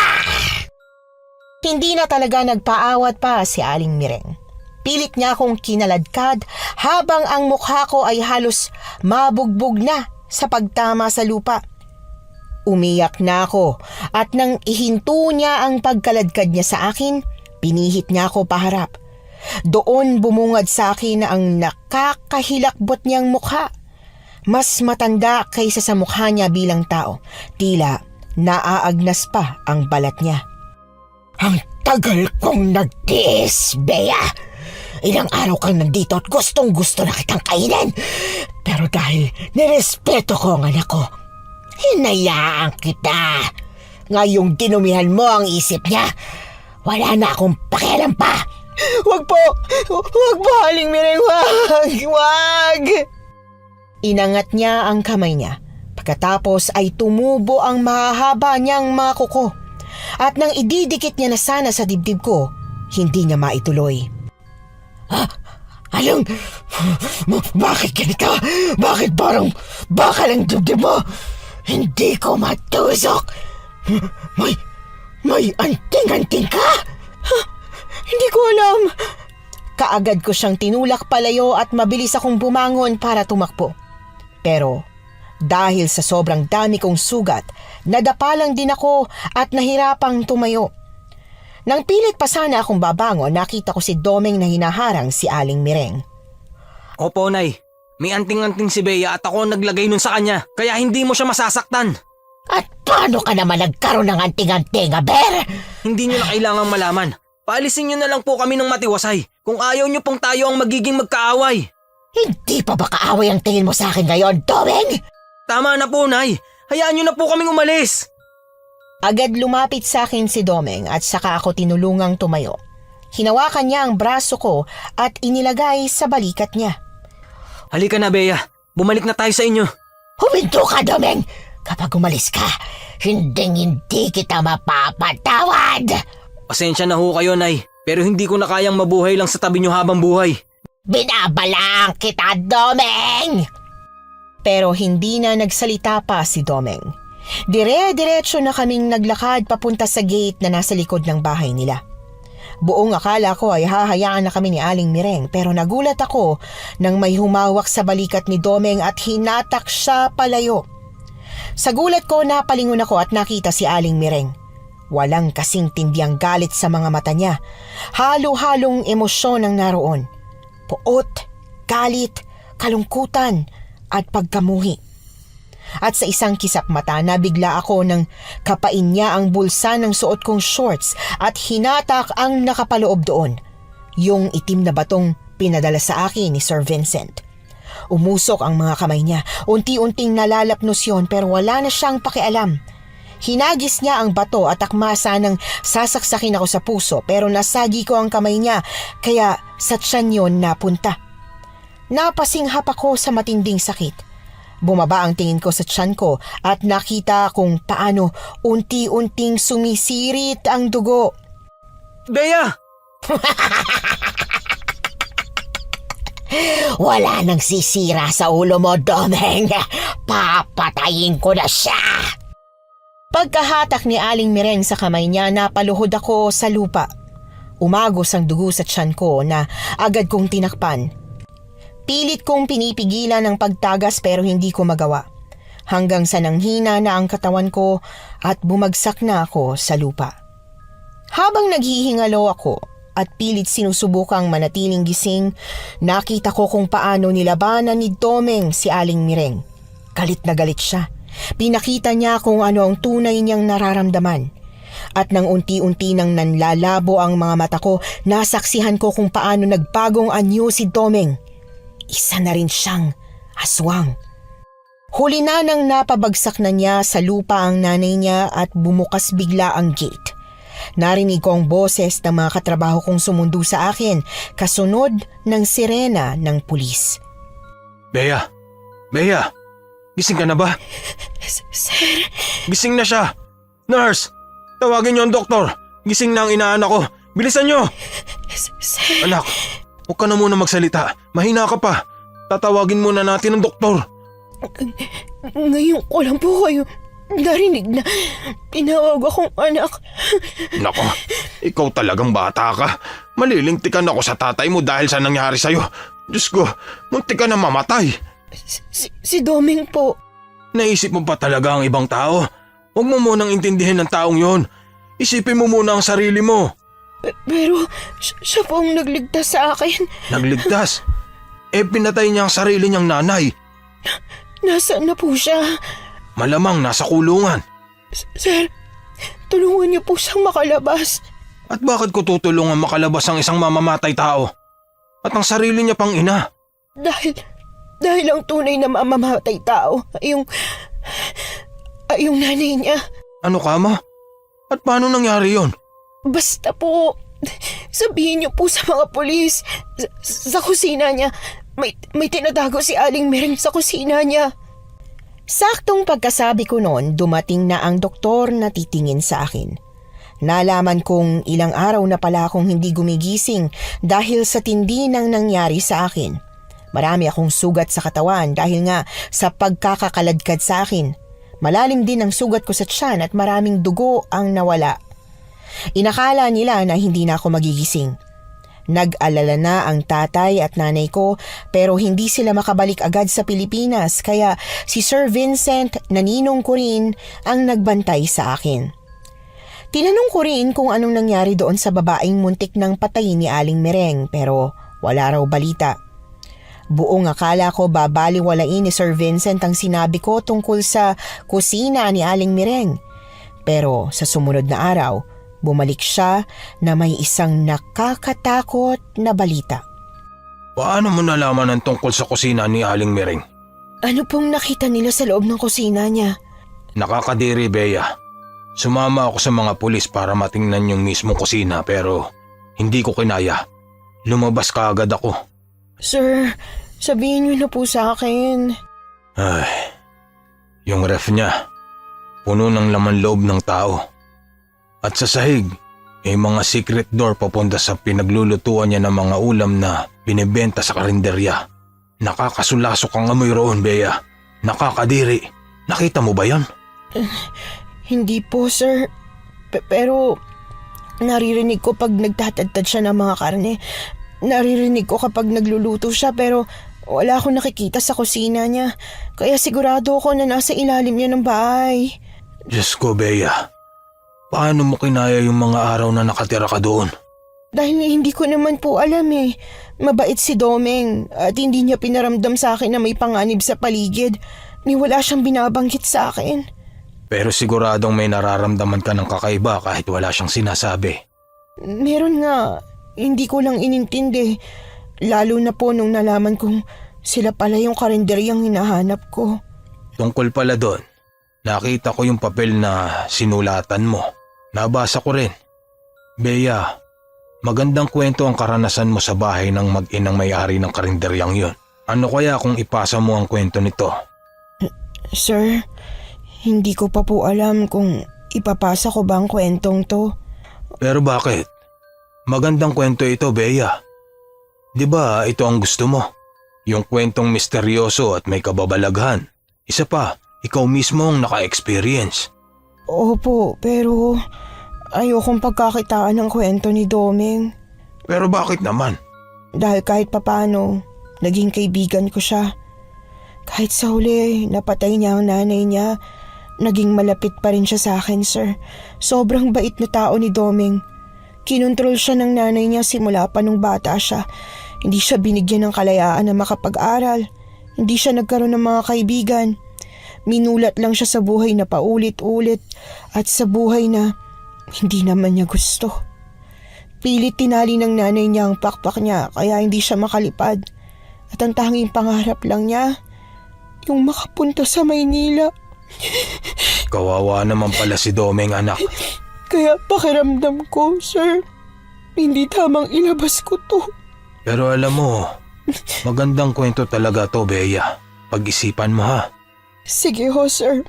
Hindi na talaga nagpaawat pa si Aling Mireng. Pilit niya akong kinaladkad habang ang mukha ko ay halos mabugbog na sa pagtama sa lupa. Umiyak na ako at nang ihinto niya ang pagkaladkad niya sa akin, pinihit niya ako paharap. Doon bumungad sa akin ang nakakahilakbot niyang mukha. Mas matanda kaysa sa mukha niya bilang tao. Tila naaagnas pa ang balat niya. Ang tagal kong nagtiis, Bea. Ilang araw kang nandito at gustong-gusto na kitang kainin. Pero dahil nirespeto ko ang anak ko, hinayaan kita. Ngayong dinumihan mo ang isip niya, wala na akong pakialam pa. Wag po! Wag po, Aling Mireng! Wag! Inangat niya ang kamay niya. Pagkatapos ay tumubo ang mahahaba niyang mga kuko. At nang ididikit niya na sana sa dibdib ko, hindi niya maituloy. Anong? Bakit ganito? Bakit parang bakal ang dibdib mo? Hindi ko matusok. May anting-anting ka? Hindi ko alam. Kaagad ko siyang tinulak palayo at mabilis akong bumangon para tumakbo. Pero dahil sa sobrang dami kong sugat, nadapa lang din ako at nahirapang tumayo. Nang pilit pa sana akong babangon, nakita ko si Domeng na hinaharang si Aling Mireng. Opo, Nay. May anting-anting si Bea at ako ang naglagay nun sa kanya, kaya hindi mo siya masasaktan. At paano ka naman nagkaroon ng anting-anting, Aber? Hindi nyo na kailangang malaman. Paalisin nyo na lang po kami ng matiwasay kung ayaw nyo pong tayo ang magiging magkaaway. Hindi pa ba kaaway ang tingin mo sa akin ngayon, Domeng? Tama na po, Nay. Hayaan nyo na po kaming umalis. Agad lumapit sa akin si Domeng at saka ako tinulungang tumayo. Hinawakan niya ang braso ko at inilagay sa balikat niya. Halika na, Bea. Bumalik na tayo sa inyo. Huminto ka, Domeng! Kapag umalis ka, hindi kita mapapatawad! Pasensya na ho kayo, Nay. Pero hindi ko na kayang mabuhay lang sa tabi nyo habang buhay. Binabalaan kita, Domeng! Pero hindi na nagsalita pa si Domeng. Dire-diretso na kaming naglakad papunta sa gate na nasa likod ng bahay nila. Buong akala ko ay hahayaan na kami ni Aling Mireng pero nagulat ako nang may humawak sa balikat ni Domeng at hinatak siya palayo. Sa gulat ko napalingon ako at nakita si Aling Mireng. Walang kasing tindiang galit sa mga mata niya. Halo-halong emosyon ang naroon. Puot, galit, kalungkutan at pagkamuhi. At sa isang kisap mata nabigla ako nang kapain niya ang bulsa ng suot kong shorts at hinatak ang nakapaloob doon, yung itim na batong pinadala sa akin ni Sir Vincent. Umusok ang mga kamay niya, unti-unting nalalapnos yon pero wala na siyang pakialam. Hinagis niya ang bato at akmasa nang sasaksakin ako sa puso pero nasagi ko ang kamay niya kaya sa tiyan yon napunta. Napasinghap ako sa matinding sakit. Bumaba ang tingin ko sa tiyan ko at nakita kung paano unti-unting sumisirit ang dugo. Bea! Wala nang sisira sa ulo mo, Domeng. Papatayin ko na siya. Pagkahatak ni Aling Mireng sa kamay niya, napaluhod ako sa lupa. Umagos ang dugo sa tiyan ko na agad kong tinakpan. Pilit kong pinipigilan ang pagtagas pero hindi ko magawa. Hanggang sa nanghina na ang katawan ko at bumagsak na ako sa lupa. Habang naghihingalo ako at pilit sinusubukang manatiling gising, nakita ko kung paano nilabanan ni Domeng si Aling Mireng. Galit na galit siya. Pinakita niya kung ano ang tunay niyang nararamdaman. At nang unti-unti nang nanlalabo ang mga mata ko, nasaksihan ko kung paano nagbagong anyo si Domeng. Isa na rin siyang aswang. Huli na nang napabagsak na niya sa lupa ang nanay niya at bumukas bigla ang gate. Narinig ko ang boses ng mga katrabaho kong sumundo sa akin, kasunod ng sirena ng pulis. Bea! Bea! Gising ka na ba? Sir, Gising na siya! Nurse! Tawagin niyo ang doktor! Gising na ang inaanak ko! Bilisan niyo! sir, Anak, huwag ka na muna magsalita. Mahina ka pa. Tatawagin muna natin ang doktor. ngayon ko lang po kayo narinig na tinawag akong anak. Nako, ikaw talagang bata ka. Malilintikan ako sa tatay mo dahil sa nangyari sa'yo. Diyos ko, muntik ka na mamatay. Si Domeng po. Naisip mo pa talaga ang ibang tao? Huwag mo munang intindihin ng taong yon. Isipin mo muna ang sarili mo. Pero siya po ang nagligtas sa akin. Nagligtas? Pinatay niya ang sarili niyang nanay. Nasaan na po siya? Malamang nasa kulungan. Sir, tulungan niyo po siyang makalabas. At bakit ko tutulungan makalabas ang isang mamamatay tao? At ang sarili niya pang ina? Dahil ang tunay na mamamatay tao ay yung nanay niya. Ano ka ma? At paano nangyari yon? Basta po, sabihin niyo po sa mga pulis. Sa kusina niya, may tinatago si Aling Mireng sa kusina niya. Saktong pagkasabi ko noon, dumating na ang doktor na titingin sa akin. Nalaman kong ilang araw na pala akong hindi gumigising dahil sa tindi ng nangyari sa akin. Marami akong sugat sa katawan dahil nga sa pagkakakaladkad sa akin. Malalim din ang sugat ko sa tiyan at maraming dugo ang nawala. Inakala nila na hindi na ako magigising. Nag-alala na ang tatay at nanay ko pero hindi sila makabalik agad sa Pilipinas kaya si Sir Vincent na ninong ko rin ang nagbantay sa akin. Tinanong ko rin kung anong nangyari doon sa babaeng muntik ng patayin ni Aling Mireng pero wala raw balita. Buong akala ko babaliwalain ni Sir Vincent ang sinabi ko tungkol sa kusina ni Aling Mireng. Pero sa sumunod na araw, bumalik siya na may isang nakakatakot na balita. Paano mo nalaman ang tungkol sa kusina ni Aling Mireng? Ano pong nakita nila sa loob ng kusina niya? Nakakadiri, Bea. Sumama ako sa mga pulis para matingnan yung mismong kusina pero hindi ko kinaya. Lumabas ka agad ako. Sir, sabihin niyo na po sa akin. Ay, yung ref niya, puno ng laman loob ng tao. At sa sahig, may mga secret door papunta sa pinaglulutuan niya ng mga ulam na binibenta sa karinderya. Nakakasulasok ang amoy roon, Bea. Nakakadiri. Nakita mo ba yan? Hindi po, sir. Pero naririnig ko pag nagtatadtad siya ng mga karne. Naririnig ko kapag nagluluto siya pero wala akong nakikita sa kusina niya. Kaya sigurado ako na nasa ilalim niya ng bahay. Diyos ko, Bea. Paano mo kinaya yung mga araw na nakatira ka doon? Dahil hindi ko naman po alam eh. Mabait si Domeng at hindi niya pinaramdam sa akin na may panganib sa paligid. Ni wala siyang binabanggit sa akin. Pero siguradong may nararamdaman ka ng kakaiba kahit wala siyang sinasabi. Meron nga. Hindi ko lang inintindi. Lalo na po nung nalaman kong sila pala yung karinderyang hinahanap ko. Tungkol pala doon, nakita ko yung papel na sinulatan mo. Nabasa ko rin. Bea, magandang kwento ang karanasan mo sa bahay ng mag-inang may-ari ng karinderyang yon. Ano kaya kung ipasa mo ang kwento nito? Sir, hindi ko pa po alam kung ipapasa ko ba ang kwentong to. Pero bakit? Magandang kwento ito, Bea. Di ba ito ang gusto mo? Yung kwentong misteryoso at may kababalaghan. Isa pa, ikaw mismo ang naka-experience. Opo, pero ayokong pagkakitaan ng kwento ni Domeng. Pero bakit naman? Dahil kahit papano, naging kaibigan ko siya. Kahit sa huli, napatay niya ang nanay niya, naging malapit pa rin siya sa akin, sir. Sobrang bait na tao ni Domeng. Kinontrol siya ng nanay niya simula pa nung bata siya. Hindi siya binigyan ng kalayaan na makapag-aral. Hindi siya nagkaroon ng mga kaibigan. Minulat lang siya sa buhay na paulit-ulit at sa buhay na hindi naman niya gusto. Pilit tinali ng nanay niya ang pakpak niya kaya hindi siya makalipad. At ang tanging pangarap lang niya, yung makapunta sa Maynila. Kawawa naman pala si Domeng, anak. Kaya pakiramdam ko, sir, hindi tamang ilabas ko to. Pero alam mo, magandang kwento talaga to, Bea. Pag-isipan mo ha. Sige ho, sir.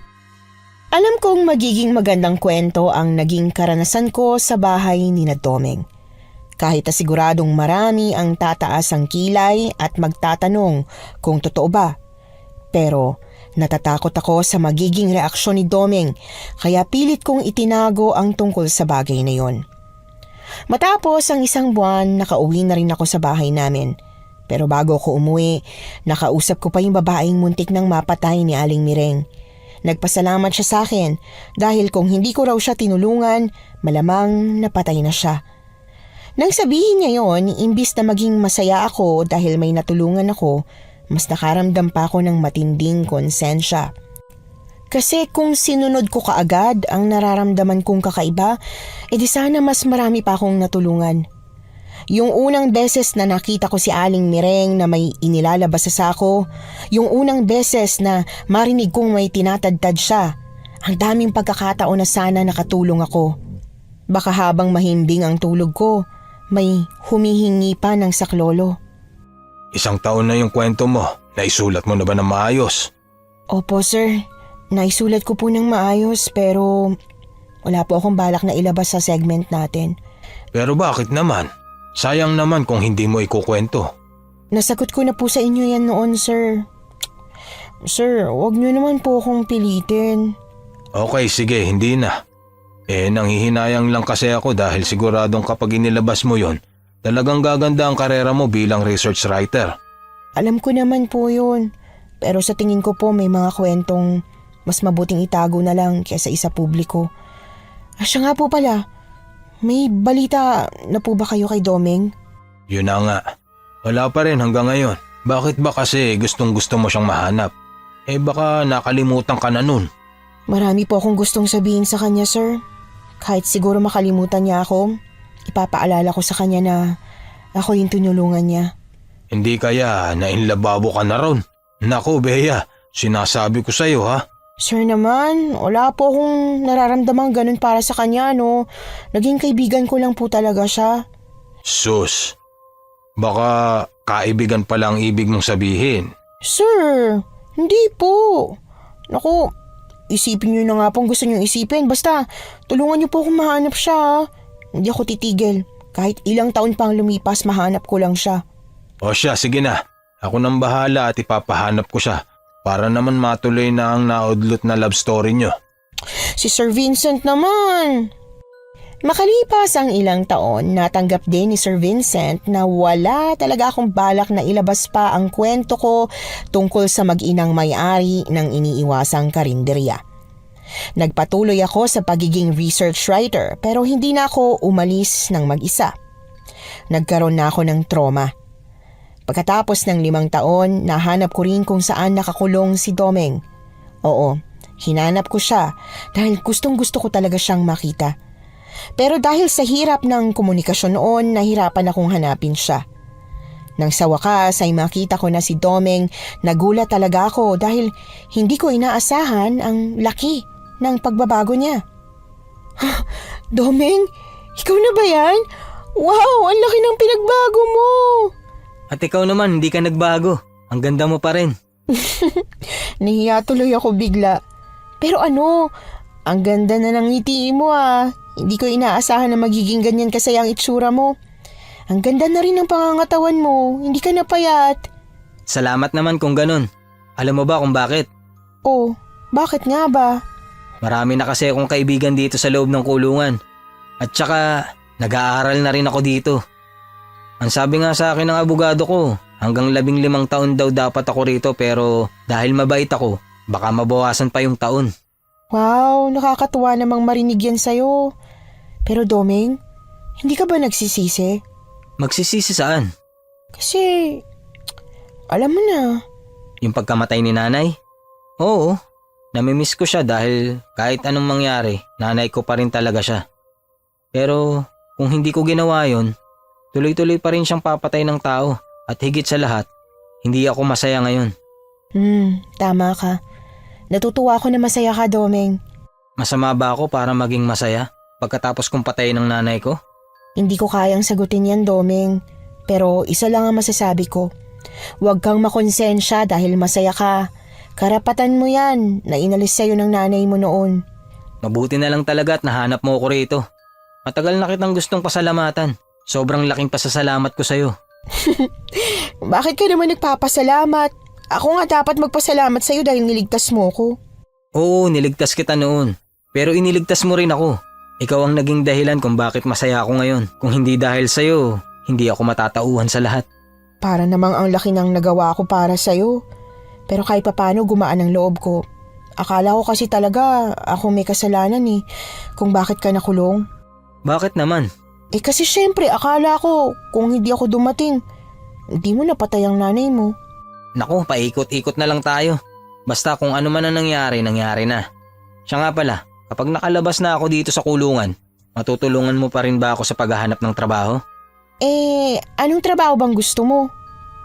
Alam kong magiging magandang kwento ang naging karanasan ko sa bahay ni na Domeng. Kahit na siguradong marami ang tataas ang kilay at magtatanong kung totoo ba. Pero natatakot ako sa magiging reaksyon ni Domeng kaya pilit kong itinago ang tungkol sa bagay na yon. Matapos ang 1 buwan, nakauwi na rin ako sa bahay namin. Pero bago ko umuwi, nakausap ko pa yung babaeng muntik nang mapatay ni Aling Mireng. Nagpasalamat siya sa akin dahil kung hindi ko raw siya tinulungan, malamang napatay na siya. Nang sabihin niya yon, imbis na maging masaya ako dahil may natulungan ako, mas nakaramdam pa ako ng matinding konsensya. Kasi kung sinunod ko kaagad ang nararamdaman kong kakaiba, edi sana mas marami pa akong natulungan. Yung unang beses na nakita ko si Aling Mireng na may inilalabas sa sako, yung unang beses na marinig kong may tinatadtad siya, ang daming pagkakataon na sana nakatulong ako. Baka habang mahimbing ang tulog ko, may humihingi pa ng saklolo. 1 taon na yung kwento mo. Naisulat mo na ba ng maayos? Opo sir, naisulat ko po ng maayos pero wala po akong balak na ilabas sa segment natin. Pero bakit naman? Sayang naman kung hindi mo ikukwento. Nasagot ko na po sa inyo yan noon, sir. Sir, wag niyo naman po akong pilitin. Okay, sige, hindi na. Nanghihinayang lang kasi ako dahil siguradong kapag inilabas mo yon, talagang gaganda ang karera mo bilang research writer. Alam ko naman po yun. Pero sa tingin ko po may mga kwentong mas mabuting itago na lang kaysa isa publiko. Siya nga po pala, may balita na po ba kayo kay Domeng? Yun na nga. Wala pa rin hanggang ngayon. Bakit ba kasi gustong gusto mo siyang mahanap? Baka nakalimutan ka na nun. Marami po akong gustong sabihin sa kanya, sir. Kahit siguro makalimutan niya ako, ipapaalala ko sa kanya na ako yung tinulungan niya. Hindi kaya nainlababo ka na ron? Naku, Bea, sinasabi ko sa'yo ha. Sir naman, wala po akong nararamdamang ganun para sa kanya, no? Naging kaibigan ko lang po talaga siya. Sus, baka kaibigan pala ang ibig mong sabihin. Sir, hindi po. Naku, isipin niyo na nga pong gusto niyong isipin. Basta, tulungan niyo po akong mahanap siya, ha? Hindi ako titigil. Kahit ilang taon pang lumipas, mahanap ko lang siya. O siya, sige na. Ako nang bahala at ipapahanap ko siya. Para naman matuloy na ang naudlot na love story niyo. Si Sir Vincent naman. Makalipas ang ilang taon, natanggap din ni Sir Vincent na wala talaga akong balak na ilabas pa ang kwento ko tungkol sa mag-inang may-ari ng iniiwasang karinderya. Nagpatuloy ako sa pagiging research writer pero hindi na ako umalis ng mag-isa. Nagkaroon na ako ng trauma. Pagkatapos ng 5 taon, nahanap ko rin kung saan nakakulong si Domeng. Oo, hinanap ko siya dahil gustong-gusto ko talaga siyang makita. Pero dahil sa hirap ng komunikasyon noon, nahirapan akong hanapin siya. Nang sa wakas ay makita ko na si Domeng, nagulat talaga ako dahil hindi ko inaasahan ang laki ng pagbabago niya. Domeng, ikaw na ba yan? Wow, ang laki ng pinagbago mo! At ikaw naman, hindi ka nagbago. Ang ganda mo pa rin. Nahiya tuloy ako bigla. Pero ano, ang ganda na ng ngiti mo ah. Hindi ko inaasahan na magiging ganyan kasaya ang itsura mo. Ang ganda na rin ng pangangatawan mo, hindi ka napayat. Salamat naman kung ganun. Alam mo ba kung bakit? Oh, bakit nga ba? Marami na kasi akong kaibigan dito sa loob ng kulungan. At saka, nag-aaral na rin ako dito. Ang sabi nga sa akin ng abogado ko, hanggang 15 taon daw dapat ako rito pero dahil mabait ako, baka mabawasan pa yung taon. Wow, nakakatuwa namang marinig yan sa'yo. Pero Domeng, Hindi ka ba nagsisisi? Magsisisi saan? Kasi, alam mo na, Yung pagkamatay ni nanay? Oo, namimiss ko siya dahil kahit anong mangyari, nanay ko pa rin talaga siya. Pero kung hindi ko ginawa yon, tuloy-tuloy pa rin siyang papatay ng tao at higit sa lahat, hindi ako masaya ngayon. Tama ka. Natutuwa ako na masaya ka, Domeng. Masama ba ako para maging masaya pagkatapos kong patayin ng nanay ko? Hindi ko kayang sagutin yan, Domeng. Pero isa lang ang masasabi ko. Huwag kang makonsensya dahil masaya ka. Karapatan mo yan na inalis sa'yo ng nanay mo noon. Mabuti na lang talaga at nahanap mo ko rito. Matagal na kitang gustong pasalamatan. Sobrang laking pasasalamat ko sa'yo. Bakit ka naman nagpapasalamat? Ako nga dapat magpasalamat sa'yo dahil niligtas mo ko. Oo, niligtas kita noon. Pero iniligtas mo rin ako. Ikaw ang naging dahilan kung bakit masaya ako ngayon. Kung hindi dahil sa'yo, hindi ako matatauhan sa lahat. Para namang ang laki ng nagawa ko para sa'yo. Pero kahit papano gumaan ang loob ko. Akala ko kasi talaga ako may kasalanan kung bakit ka nakulong. Bakit naman? Kasi syempre akala ko kung hindi ako dumating, hindi mo napatay ang nanay mo. Naku, paikot-ikot na lang tayo. Basta kung ano man ang nangyari, nangyari na. Siya nga pala, kapag nakalabas na ako dito sa kulungan, matutulungan mo pa rin ba ako sa paghahanap ng trabaho? Anong trabaho bang gusto mo?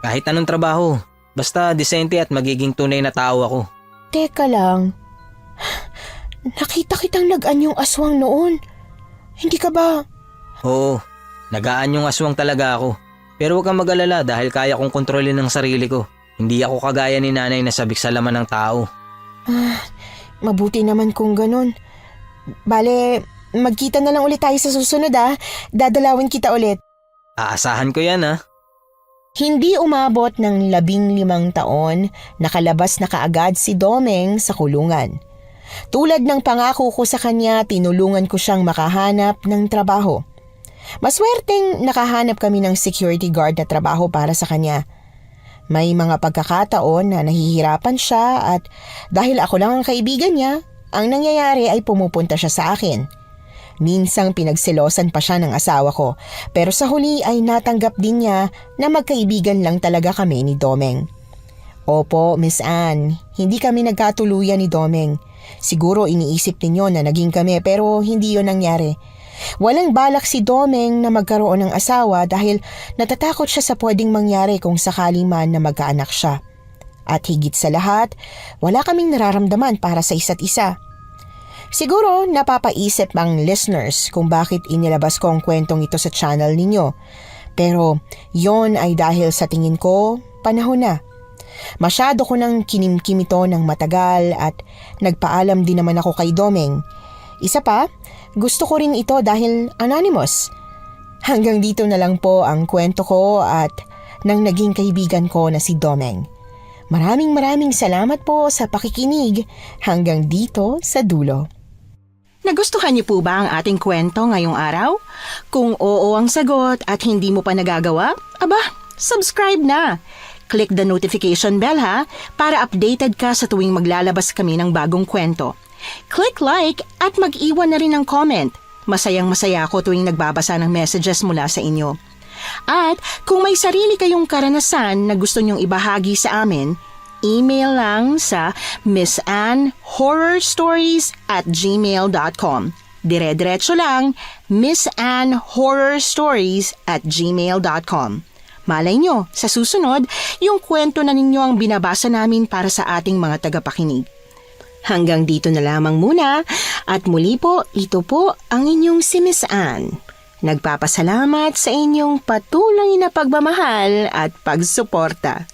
Kahit anong trabaho, basta disente at magiging tunay na tao ako. Teka lang, nakita kitang nag-anyong aswang noon. Hindi ka ba? Oo, nagaan yung aswang talaga ako. Pero huwag kang mag-alala dahil kaya kong kontrolin ang sarili ko. Hindi ako kagaya ni nanay na sabik sa laman ng tao. Mabuti naman kung ganun. Bale, magkita na lang ulit tayo sa susunod Dadalawin kita ulit. Aasahan ko yan Hindi umabot ng 15 taon, nakalabas na kaagad si Domeng sa kulungan. Tulad ng pangako ko sa kanya, tinulungan ko siyang makahanap ng trabaho. Maswerteng nakahanap kami ng security guard na trabaho para sa kanya. May mga pagkakataon na nahihirapan siya at dahil ako lang ang kaibigan niya, ang nangyayari ay pumupunta siya sa akin. Minsang pinagselosan pa siya ng asawa ko, pero sa huli ay natanggap din niya na magkaibigan lang talaga kami ni Domeng. Opo, Miss Anne, hindi kami nagkatuluyan ni Domeng. Siguro iniisip ninyo na naging kami pero hindi yon nangyari. Walang balak si Domeng na magkaroon ng asawa dahil natatakot siya sa pwedeng mangyari kung sakali man na magkaanak siya. At higit sa lahat, wala kaming nararamdaman para sa isa't isa. Siguro napapaisip ang listeners kung bakit inilabas ko ang kwentong ito sa channel ninyo. Pero yon ay dahil sa tingin ko, panahon na. Masyado ko nang kinimkim ito ng matagal at nagpaalam din naman ako kay Domeng. Isa pa, gusto ko rin ito dahil anonymous. Hanggang dito na lang po ang kwento ko at ng naging kaibigan ko na si Domeng. Maraming salamat po sa pakikinig hanggang dito sa dulo. Nagustuhan niyo po ba ang ating kwento ngayong araw? Kung oo ang sagot at hindi mo pa nagagawa, subscribe na. Click the notification bell para updated ka sa tuwing maglalabas kami ng bagong kwento. Click like at mag-iwan na rin ng comment. Masayang-masaya ako tuwing nagbabasa ng messages mula sa inyo. At kung may sarili kayong karanasan na gusto nyong ibahagi sa amin, email lang sa missanhorrorstories@gmail.com. Dire-diretso lang, missanhorrorstories@gmail.com. Malay nyo, sa susunod, yung kwento na ninyo ang binabasa namin para sa ating mga tagapakinig. Hanggang dito na lamang muna at muli po, ito po ang inyong si Miss Anne. Nagpapasalamat sa inyong patuloy na pagmamahal at pagsuporta.